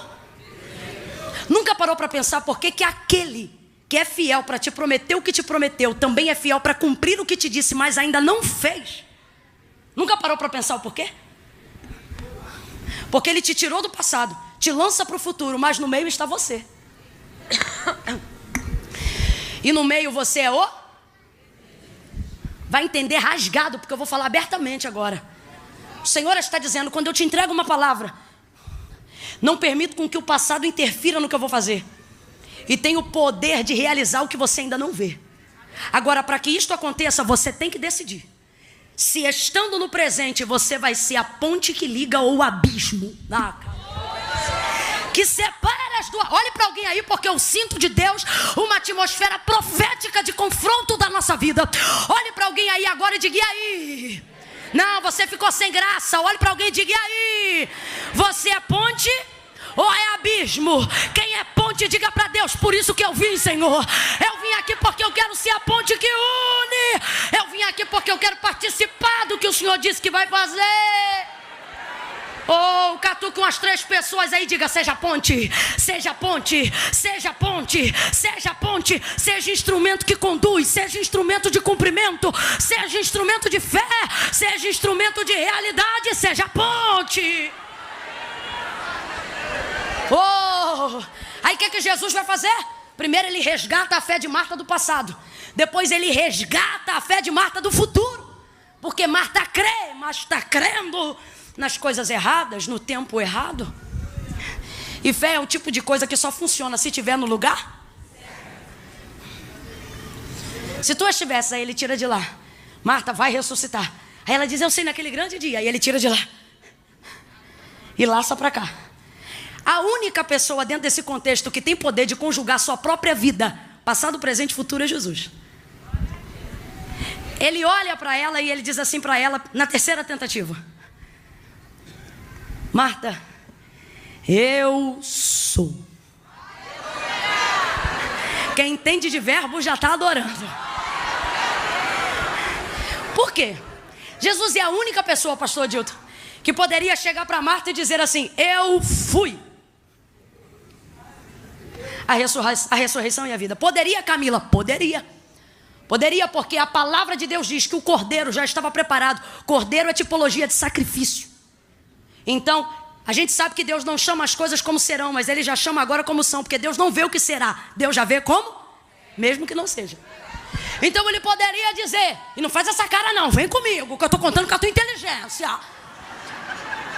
Nunca parou para pensar por que aquele que é fiel para te prometer o que te prometeu também é fiel para cumprir o que te disse, mas ainda não fez? Nunca parou para pensar o porquê? Porque ele te tirou do passado, te lança para o futuro, mas no meio está você. E no meio você é o... Vai entender rasgado, porque eu vou falar abertamente agora. O Senhor está dizendo: quando eu te entrego uma palavra, não permito com que o passado interfira no que eu vou fazer. E tenho o poder de realizar o que você ainda não vê. Agora, para que isto aconteça, você tem que decidir. Se estando no presente, você vai ser a ponte que liga ou o abismo. que separa as duas. Olhe para alguém aí, porque eu sinto de Deus uma atmosfera profética de confronto da nossa vida. Olhe para alguém aí agora e diga: e aí? Não, você ficou sem graça. Olhe para alguém e diga: e aí? Você é ponte ou é abismo? Quem é ponte, diga para Deus: por isso que eu vim, Senhor. Eu vim aqui porque eu quero ser a ponte que une. Eu vim aqui porque eu quero participar do que o Senhor disse que vai fazer. Oh, catuca umas 3 pessoas aí, diga: seja ponte, seja ponte, seja ponte, seja ponte, seja instrumento que conduz, seja instrumento de cumprimento, seja instrumento de fé, seja instrumento de realidade, seja ponte. Oh, aí o que Jesus vai fazer? Primeiro ele resgata a fé de Marta do passado, depois ele resgata a fé de Marta do futuro, porque Marta crê, mas está crendo nas coisas erradas, no tempo errado. E fé é um tipo de coisa que só funciona se estiver no lugar. Se tu estivesse aí, ele tira de lá: Marta, vai ressuscitar. Aí ela diz: eu sei, naquele grande dia. Aí ele tira de lá e laça para cá. A única pessoa dentro desse contexto que tem poder de conjugar sua própria vida, passado, presente e futuro, é Jesus. Ele olha para ela e ele diz assim para ela, na terceira tentativa: Marta, eu sou. Quem entende de verbo já está adorando. Por quê? Jesus é a única pessoa, pastor Adilton, que poderia chegar para Marta e dizer assim: eu fui a ressurreição e a vida. Poderia, Camila? Poderia. Poderia, porque a palavra de Deus diz que o cordeiro já estava preparado. Cordeiro é tipologia de sacrifício. Então, a gente sabe que Deus não chama as coisas como serão, mas Ele já chama agora como são, porque Deus não vê o que será, Deus já vê como, mesmo que não seja. Então Ele poderia dizer, e não faz essa cara não, vem comigo, que eu estou contando com a tua inteligência.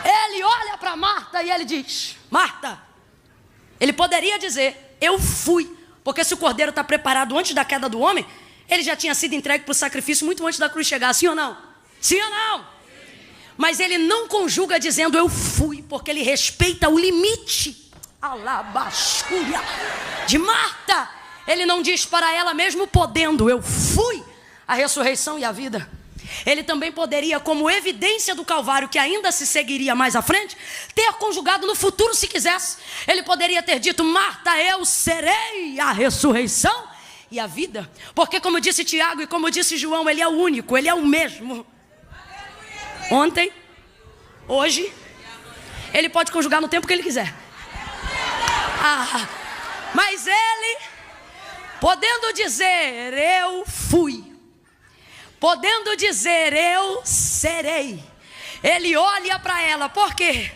Ele olha para Marta e Ele diz: Marta, Ele poderia dizer: eu fui, porque se o cordeiro está preparado antes da queda do homem, ele já tinha sido entregue para o sacrifício muito antes da cruz chegar, sim ou não? Sim ou não? Mas ele não conjuga dizendo eu fui, porque ele respeita o limite alabascúria de Marta. Ele não diz para ela, mesmo podendo: eu fui a ressurreição e a vida. Ele também poderia, como evidência do Calvário, que ainda se seguiria mais à frente, ter conjugado no futuro se quisesse. Ele poderia ter dito: Marta, eu serei a ressurreição e a vida. Porque, como disse Tiago e como disse João, ele é o único, ele é o mesmo. Ontem, hoje, ele pode conjugar no tempo que ele quiser. Mas ele, podendo dizer eu fui, podendo dizer eu serei, ele olha para ela. Por quê?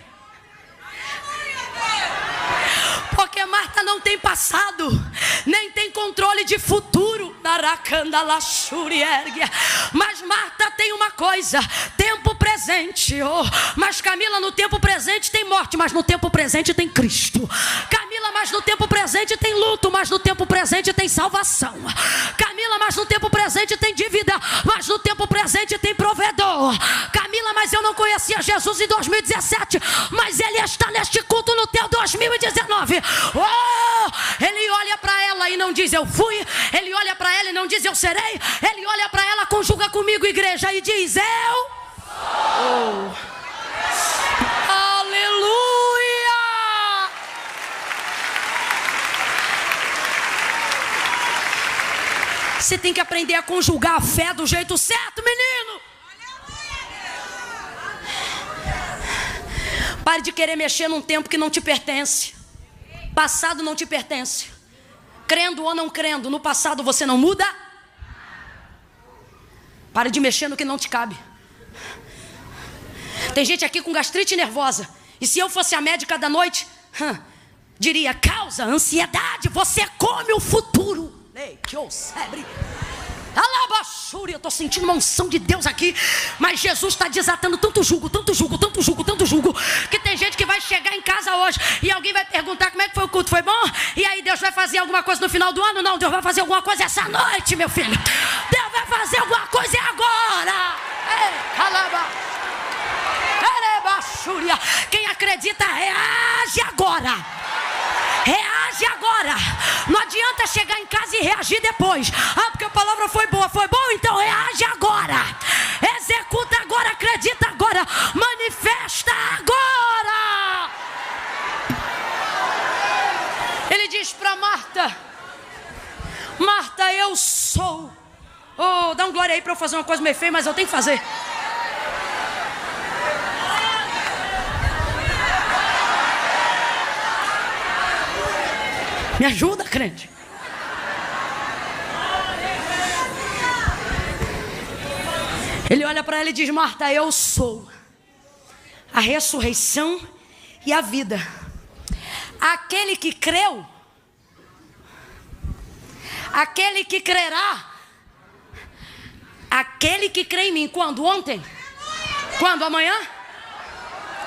Porque Marta não tem passado, nem tem controle de futuro. Mas Marta tem uma coisa: tempo presente. Mas Camila, no tempo presente tem morte, mas no tempo presente tem Cristo. Camila, mas no tempo presente tem luto, mas no tempo presente tem salvação. Camila, mas no tempo presente tem dívida, mas no tempo presente tem provedor. Camila, mas eu não conhecia Jesus em 2017, mas Ele está neste culto no teu 2019. Ele olha para ela e não diz eu fui. Ele olha para ela e não diz eu serei. Ele olha para ela, conjuga comigo, igreja, e diz eu sou. Aleluia! Você tem que aprender a conjugar a fé do jeito certo, menino. Pare de querer mexer num tempo que não te pertence. Passado não te pertence. Crendo ou não crendo, no passado você não muda. Pare de mexer no que não te cabe. Tem gente aqui com gastrite nervosa, e se eu fosse a médica da noite, diria: causa ansiedade, você come o futuro. Ei, que oucebre. Alabaxúria, eu estou sentindo uma unção de Deus aqui. Mas Jesus está desatando tanto jugo, tanto jugo, tanto jugo, tanto jugo, que tem gente que vai chegar em casa hoje e alguém vai perguntar como é que foi o culto, foi bom? E aí Deus vai fazer alguma coisa no final do ano? Não, Deus vai fazer alguma coisa essa noite, meu filho. Deus vai fazer alguma coisa agora. Quem acredita reage agora. reage agora. Não adianta chegar em casa e reagir depois. Ah, porque a palavra foi boa. Foi bom? Então reage agora. Executa agora, acredita agora, manifesta agora. Ele diz para Marta: Marta, eu sou. Oh, dá um glória aí para eu fazer uma coisa meio feia, mas eu tenho que fazer. Me ajuda, crente. Ele olha para ela e diz: Marta, eu sou a ressurreição e a vida. Aquele que creu, aquele que crerá, aquele que crê em mim. Quando? Ontem? Quando? Amanhã?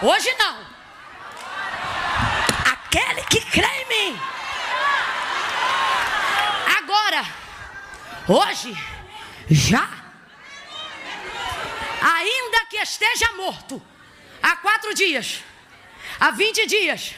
Hoje não. Aquele que crê em mim. Agora. Hoje. Já. Ainda que esteja morto há 4 dias, há 20 dias,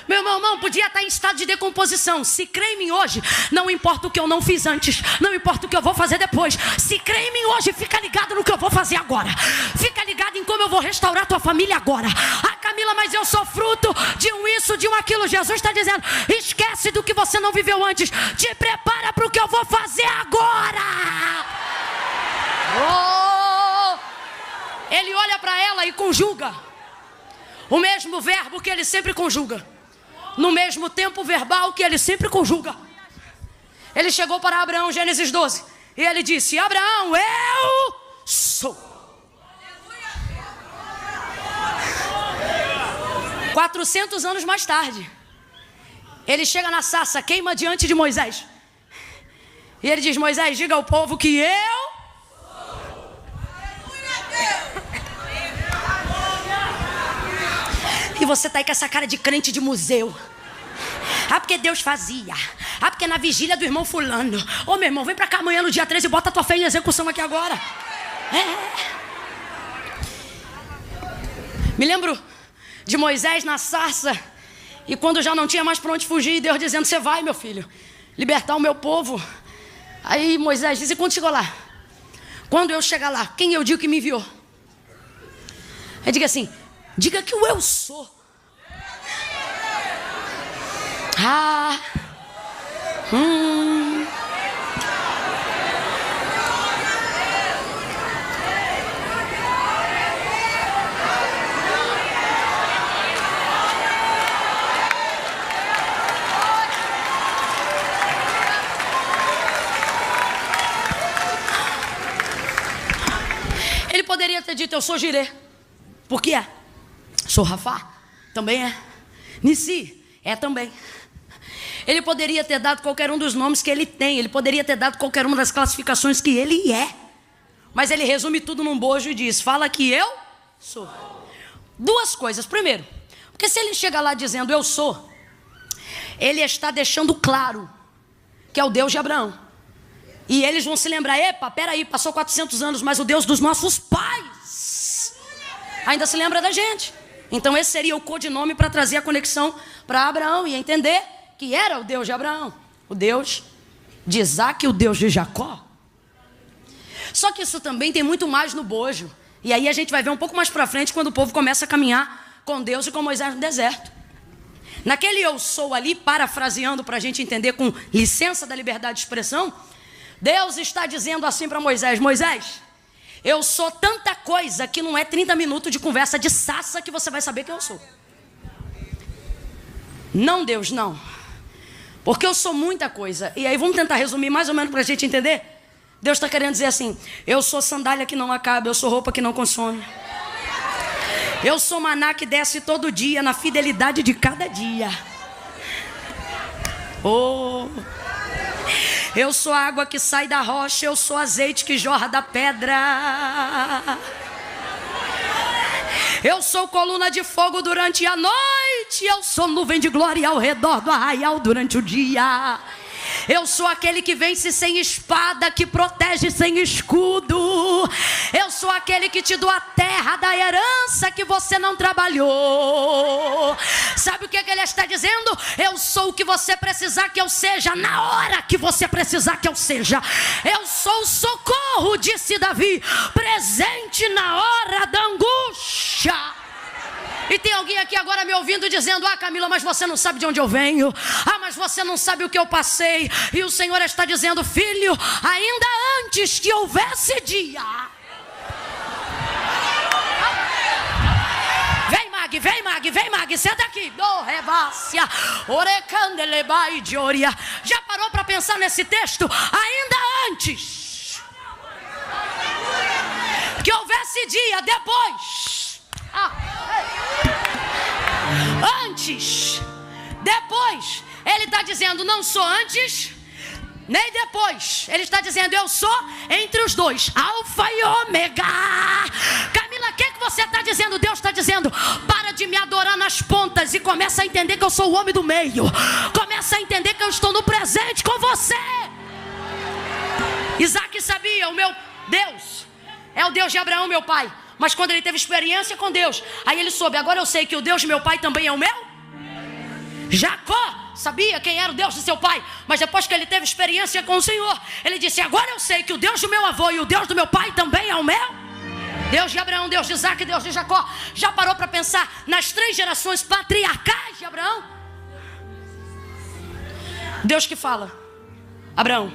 meu irmão podia estar em estado de decomposição. Se crê em mim hoje, não importa o que eu não fiz antes, não importa o que eu vou fazer depois. Se crê em mim hoje, fica ligado no que eu vou fazer agora. Fica ligado em como eu vou restaurar tua família agora. Ah, Camila, mas eu sou fruto de um isso, de um aquilo. Jesus está dizendo: esquece do que você não viveu antes. Te prepara para o que eu vou fazer agora. Ele olha para ela e conjuga o mesmo verbo que ele sempre conjuga, no mesmo tempo verbal que ele sempre conjuga. Ele chegou para Abraão, Gênesis 12, e ele disse: Abraão, eu sou. 400 anos mais tarde, ele chega na sarça, queima diante de Moisés, e ele diz: Moisés, diga ao povo que eu... E você tá aí com essa cara de crente de museu. Ah, porque Deus fazia. Ah, porque na vigília do irmão fulano. Ô, meu irmão, vem pra cá amanhã no dia 13 e bota a tua fé em execução aqui agora. Me lembro de Moisés na sarça, e quando já não tinha mais pra onde fugir, Deus dizendo: você vai, meu filho, libertar o meu povo. Aí Moisés diz: e quando chegou lá? Quando eu chegar lá, quem eu digo que me enviou? Aí diga assim: diga que o eu sou. Ele poderia ter dito: eu sou Jirê. Por que é? Sou Rafá? Também é. Nissi? É também. Ele poderia ter dado qualquer um dos nomes que ele tem. Ele poderia ter dado qualquer uma das classificações que ele é. Mas ele resume tudo num bojo e diz: fala que eu sou. 2 coisas. Primeiro, porque se ele chega lá dizendo eu sou, ele está deixando claro que é o Deus de Abraão. E eles vão se lembrar: epa, peraí, passou 400 anos, mas o Deus dos nossos pais ainda se lembra da gente. Então esse seria o codinome para trazer a conexão para Abraão e entender que era o Deus de Abraão, o Deus de Isaac e o Deus de Jacó. Só que isso também tem muito mais no bojo. E aí a gente vai ver um pouco mais para frente, quando o povo começa a caminhar com Deus e com Moisés no deserto. Naquele eu sou ali, parafraseando para a gente entender com licença da liberdade de expressão, Deus está dizendo assim para Moisés: Moisés, eu sou tanta coisa que não é 30 minutos de conversa de sassa que você vai saber que eu sou. Não, Deus, não. Porque eu sou muita coisa. E aí vamos tentar resumir mais ou menos para a gente entender. Deus está querendo dizer assim: eu sou sandália que não acaba, eu sou roupa que não consome. Eu sou maná que desce todo dia, na fidelidade de cada dia. Eu sou água que sai da rocha, eu sou azeite que jorra da pedra. Eu sou coluna de fogo durante a noite, eu sou nuvem de glória ao redor do arraial durante o dia. Eu sou aquele que vence sem espada, que protege sem escudo. Eu sou sou aquele que te dou a terra da herança que você não trabalhou. Sabe o que ele está dizendo? Eu sou o que você precisar que eu seja, na hora que você precisar que eu seja. Eu sou o socorro, disse Davi, presente na hora da angústia. E tem alguém aqui agora me ouvindo dizendo: ah, Camila, mas você não sabe de onde eu venho. Ah, mas você não sabe o que eu passei. E o Senhor está dizendo: filho, ainda antes que houvesse dia. Vem, Mag, vem, Mag, vem, Mag, senta aqui. Já parou para pensar nesse texto? Ainda antes que houvesse dia, depois. Antes, depois. Ele está dizendo: não sou antes nem depois. Ele está dizendo: eu sou entre os dois, alfa e ômega. Camila, o que você está dizendo? Deus está dizendo: para de me adorar nas pontas e começa a entender que eu sou o homem do meio. Começa a entender que eu estou no presente com você. Isaac sabia: o meu Deus é o Deus de Abraão, meu pai. Mas quando ele teve experiência com Deus, aí ele soube: agora eu sei que o Deus de meu pai também é o meu. Jacó sabia quem era o Deus de seu pai, mas depois que ele teve experiência com o Senhor, ele disse: agora eu sei que o Deus do meu avô e o Deus do meu pai também é o meu. Deus de Abraão, Deus de Isaac, Deus de Jacó. Já parou para pensar nas 3 gerações patriarcais de Abraão? Deus que fala, Abraão.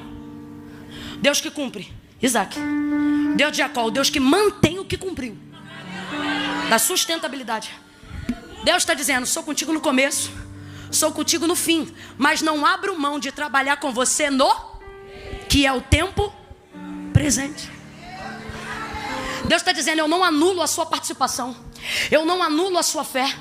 Deus que cumpre, Isaac. Deus de Jacó, o Deus que mantém o que cumpriu, da sustentabilidade. Deus está dizendo: sou contigo no começo, sou contigo no fim, mas não abro mão de trabalhar com você no que é o tempo presente. Deus está dizendo: eu não anulo a sua participação, eu não anulo a sua fé.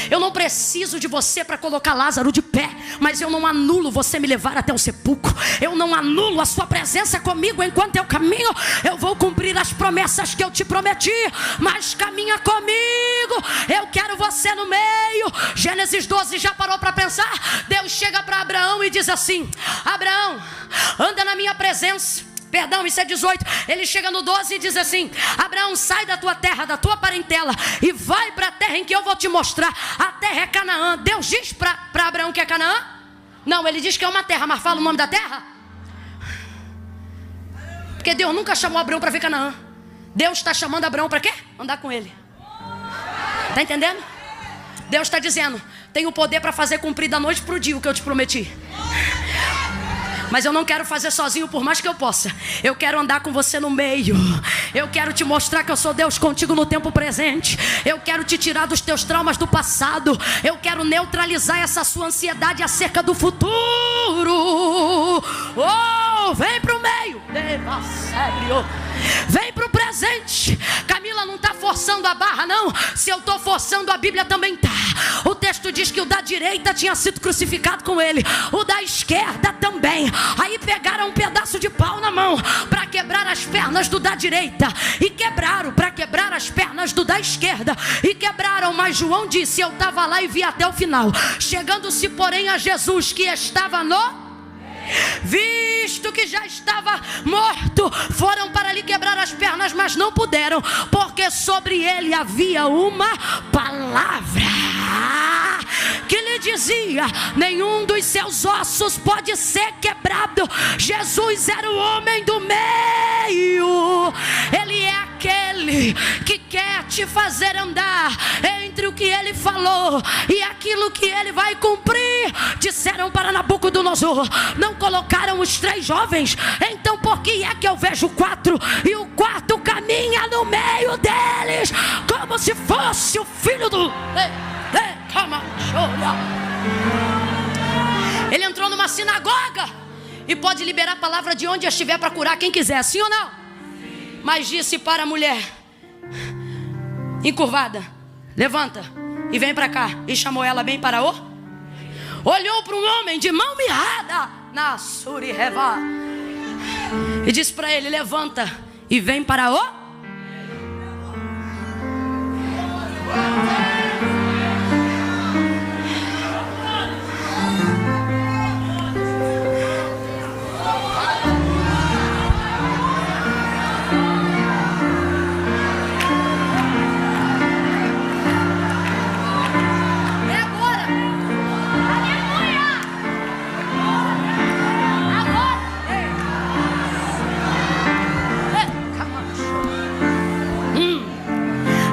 Eu não preciso de você para colocar Lázaro de pé, mas eu não anulo você me levar até o sepulcro. Eu não anulo a sua presença comigo enquanto eu caminho. Eu vou cumprir as promessas que eu te prometi, mas caminha comigo. Eu quero você no meio. Gênesis 12, já parou para pensar? Deus chega para Abraão e diz assim: Abraão, anda na minha presença. Perdão, isso é 18. Ele chega no 12 e diz assim: Abraão, sai da tua terra, da tua parentela, e vai para a terra em que eu vou te mostrar. A terra é Canaã. Deus diz para Abraão que é Canaã? Não, ele diz que é uma terra, mas fala o nome da terra? Porque Deus nunca chamou Abraão para ver Canaã. Deus está chamando Abraão para quê? Andar com ele. Está entendendo? Deus está dizendo: tenho o poder para fazer cumprir da noite para o dia o que eu te prometi. Mas eu não quero fazer sozinho, por mais que eu possa. Eu quero andar com você no meio. Eu quero te mostrar que eu sou Deus contigo no tempo presente. Eu quero te tirar dos teus traumas do passado. Eu quero neutralizar essa sua ansiedade acerca do futuro. Oh, vem pro meio. Vem pro presente. Camila não está forçando a barra, não. Se eu estou forçando, a Bíblia também está. O texto diz que o da direita tinha sido crucificado com ele, o da esquerda também. Aí pegaram um pedaço de pau na mão para quebrar as pernas do da direita, e quebraram para quebrar as pernas do da esquerda, e quebraram. Mas João disse: eu estava lá e vi até o final. Chegando-se porém a Jesus, que estava no... visto que já estava morto, foram para lhe quebrar as pernas, mas não puderam, porque sobre ele havia uma palavra que lhe dizia: nenhum dos seus ossos pode ser quebrado. Jesus era o homem do meio. Ele é aquele que quer te fazer andar entre o que ele falou e aquilo que ele vai cumprir. Disseram para Nabucodonosor: não colocaram os 3 jovens? Então por que é que eu vejo 4 e o 4 caminha no meio deles como se fosse o filho do... Ele entrou numa sinagoga e pode liberar a palavra de onde estiver para curar quem quiser, sim ou não? Mas disse para a mulher encurvada: levanta e vem para cá. E chamou ela bem para o... olhou para um homem de mão mirrada na Suriheva e disse para ele: levanta e vem para o...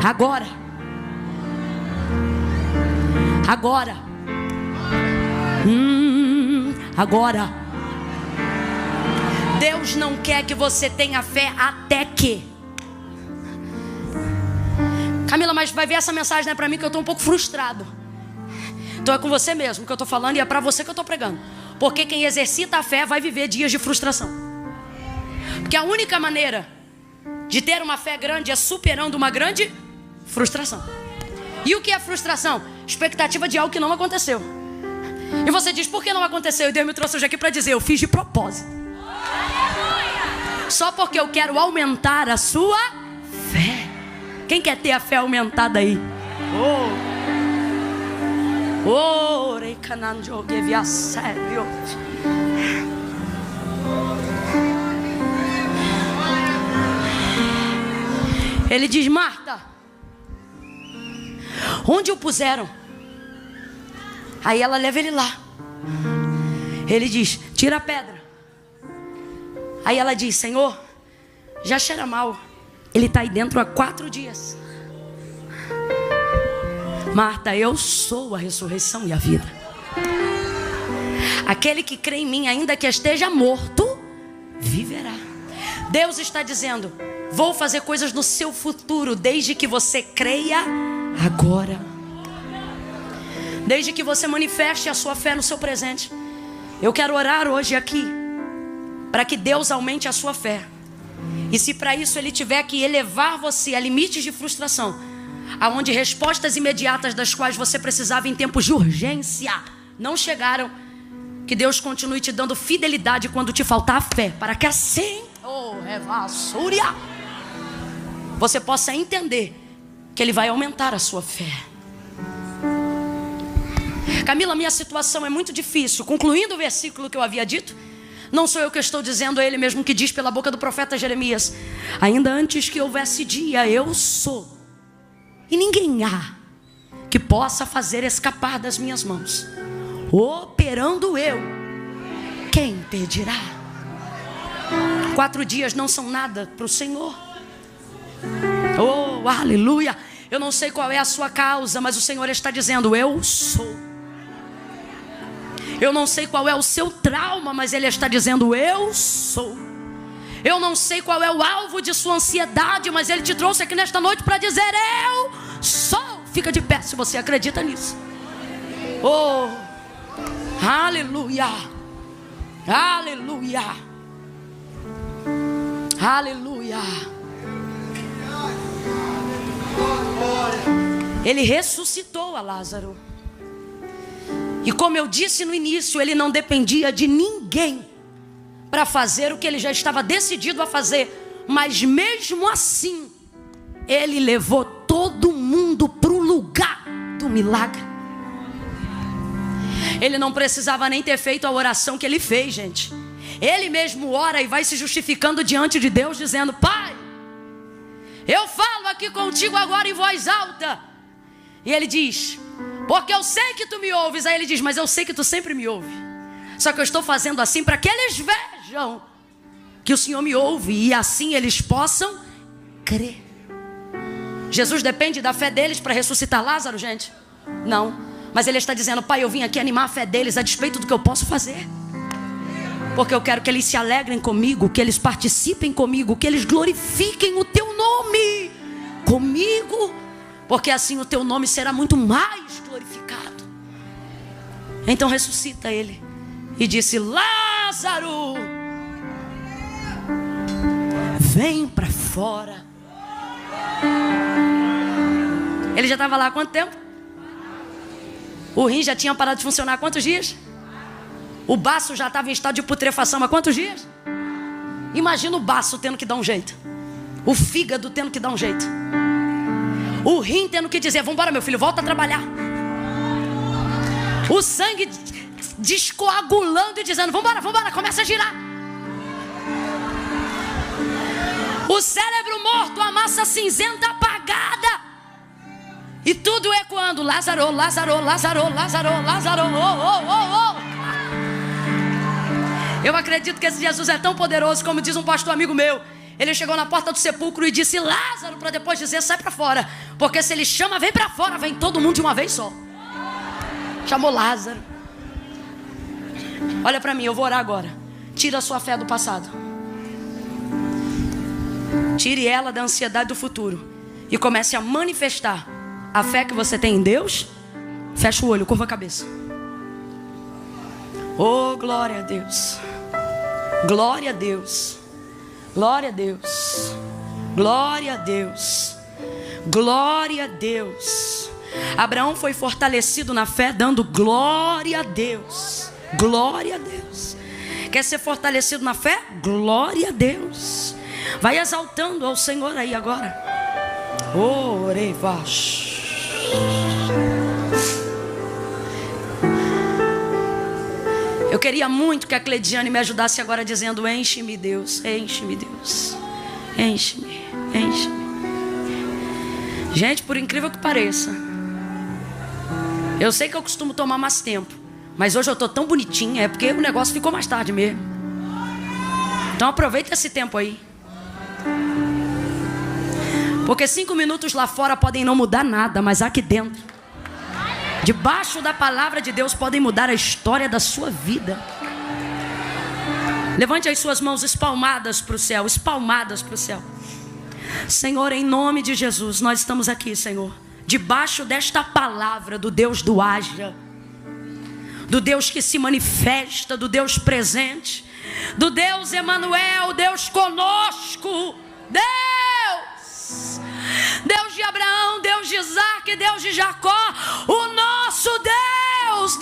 Agora. Agora. Agora. Deus não quer que você tenha fé até que. Camila, mas vai ver essa mensagem, não é para mim, que eu estou um pouco frustrado. Então é com você mesmo que eu estou falando e é para você que eu estou pregando. Porque quem exercita a fé vai viver dias de frustração. Porque a única maneira de ter uma fé grande é superando uma grande frustração. E o que é frustração? Expectativa de algo que não aconteceu. E você diz, por que não aconteceu? E Deus me trouxe hoje aqui para dizer, eu fiz de propósito. Só porque eu quero aumentar a sua fé. Quem quer ter a fé aumentada aí? Ele diz, Marta, onde o puseram? Aí ela leva ele lá. Ele diz, tira a pedra. Aí ela diz, Senhor, já cheira mal. Ele está aí dentro há 4 dias. Marta, eu sou a ressurreição e a vida. Aquele que crê em mim, ainda que esteja morto, viverá. Deus está dizendo, vou fazer coisas no seu futuro, desde que você creia agora. Desde que você manifeste a sua fé no seu presente. Eu quero orar hoje aqui, para que Deus aumente a sua fé. E se para isso Ele tiver que elevar você a limites de frustração, aonde respostas imediatas das quais você precisava em tempos de urgência não chegaram, que Deus continue te dando fidelidade quando te faltar a fé, para que assim, você possa entender que Ele vai aumentar a sua fé. Camila, minha situação é muito difícil. Concluindo o versículo que eu havia dito, não sou eu que estou dizendo, é Ele mesmo que diz pela boca do profeta Jeremias, ainda antes que houvesse dia, eu sou, e ninguém há que possa fazer escapar das minhas mãos. Operando eu, quem impedirá? 4 dias não são nada para o Senhor. Oh, aleluia. Eu não sei qual é a sua causa, mas o Senhor está dizendo, eu sou. Eu não sei qual é o seu trauma, mas Ele está dizendo, eu sou. Eu não sei qual é o alvo de sua ansiedade, mas Ele te trouxe aqui nesta noite para dizer, eu sou. Fica de pé se você acredita nisso. Oh, aleluia. Aleluia. Aleluia. Ele ressuscitou a Lázaro. E como eu disse no início, Ele não dependia de ninguém para fazer o que Ele já estava decidido a fazer. Mas mesmo assim, Ele levou todo mundo para o lugar do milagre. Ele não precisava nem ter feito a oração que Ele fez, gente. Ele mesmo ora e vai se justificando diante de Deus, dizendo, Pai, eu falo aqui contigo agora em voz alta. E Ele diz, porque eu sei que tu me ouves. Aí Ele diz, mas eu sei que tu sempre me ouve. Só que eu estou fazendo assim para que eles vejam que o Senhor me ouve, e assim eles possam crer. Jesus depende da fé deles para ressuscitar Lázaro, gente? Não. Mas Ele está dizendo, Pai, eu vim aqui animar a fé deles a despeito do que eu posso fazer. Porque eu quero que eles se alegrem comigo, que eles participem comigo, que eles glorifiquem o teu nome comigo, porque assim o teu nome será muito mais glorificado. Então ressuscita ele e disse, Lázaro, vem para fora. Ele já estava lá há quanto tempo? O rim já tinha parado de funcionar há quantos dias? O baço já estava em estado de putrefação há quantos dias? Imagina o baço tendo que dar um jeito, o fígado tendo que dar um jeito, o rim tendo que dizer, vamos embora meu filho, volta a trabalhar. O sangue descoagulando e dizendo, vamos embora, começa a girar. O cérebro morto, a massa cinzenta apagada. E tudo ecoando, Lázaro, Lázaro, Lázaro, Lázaro, Lázaro, oh. Eu acredito que esse Jesus é tão poderoso, como diz um pastor amigo meu. Ele chegou na porta do sepulcro e disse Lázaro, para depois dizer sai para fora. Porque se ele chama, vem para fora, vem todo mundo de uma vez só. Chamou Lázaro. Olha para mim, eu vou orar agora. Tira a sua fé do passado. Tire ela da ansiedade do futuro. E comece a manifestar a fé que você tem em Deus. Fecha o olho, curva a cabeça. Oh, glória a Deus. Glória a Deus. Glória a Deus. Glória a Deus. Glória a Deus. Abraão foi fortalecido na fé, dando glória a Deus. Glória a Deus. Quer ser fortalecido na fé? Glória a Deus. Vai exaltando ao Senhor aí agora. Orevash. Eu queria muito que a Cleidiane me ajudasse agora dizendo enche-me Deus, enche-me Deus, enche-me, enche-me. Gente, por incrível que pareça, eu sei que eu costumo tomar mais tempo, mas hoje eu estou tão bonitinha, é porque o negócio ficou mais tarde mesmo. Então aproveita esse tempo aí. Porque 5 minutos lá fora podem não mudar nada, mas aqui dentro, debaixo da palavra de Deus, podem mudar a história da sua vida. Levante as suas mãos espalmadas para o céu, espalmadas para o céu. Senhor, em nome de Jesus, nós estamos aqui, Senhor, debaixo desta palavra do Deus do haja, do Deus que se manifesta, do Deus presente, do Deus Emanuel, Deus conosco, Deus de Abraão, Deus de Isaac, Deus de Jacó, o nosso Deus.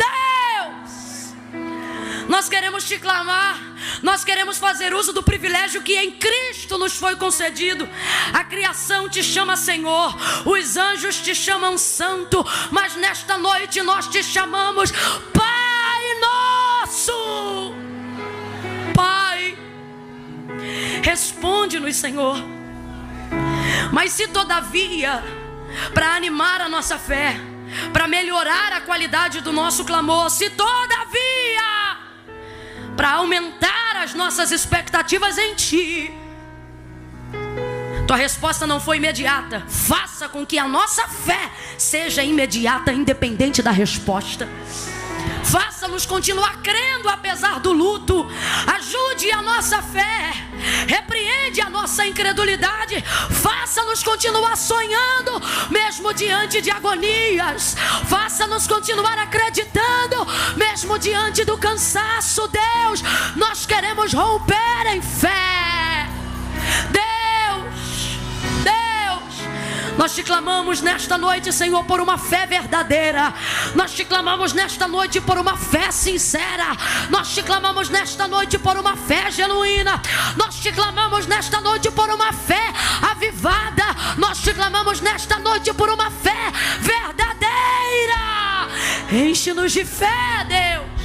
Nós queremos te clamar, nós queremos fazer uso do privilégio que em Cristo nos foi concedido. A criação te chama Senhor, os anjos te chamam Santo, mas nesta noite nós te chamamos Pai Nosso. Pai, responde-nos, Senhor. Mas se todavia, para animar a nossa fé, para melhorar a qualidade do nosso clamor, se todavia, para aumentar as nossas expectativas em Ti, tua resposta não foi imediata, faça com que a nossa fé seja imediata, independente da resposta. Faça-nos continuar crendo apesar do luto. Ajude a nossa fé. Repreende a nossa incredulidade. Faça-nos continuar sonhando mesmo diante de agonias. Faça-nos continuar acreditando mesmo diante do cansaço. Deus, nós queremos romper em fé. Deus, nós te clamamos nesta noite, Senhor, por uma fé verdadeira. Nós te clamamos nesta noite por uma fé sincera. Nós te clamamos nesta noite por uma fé genuína. Nós te clamamos nesta noite por uma fé avivada. Nós te clamamos nesta noite por uma fé verdadeira. Enche-nos de fé, Deus.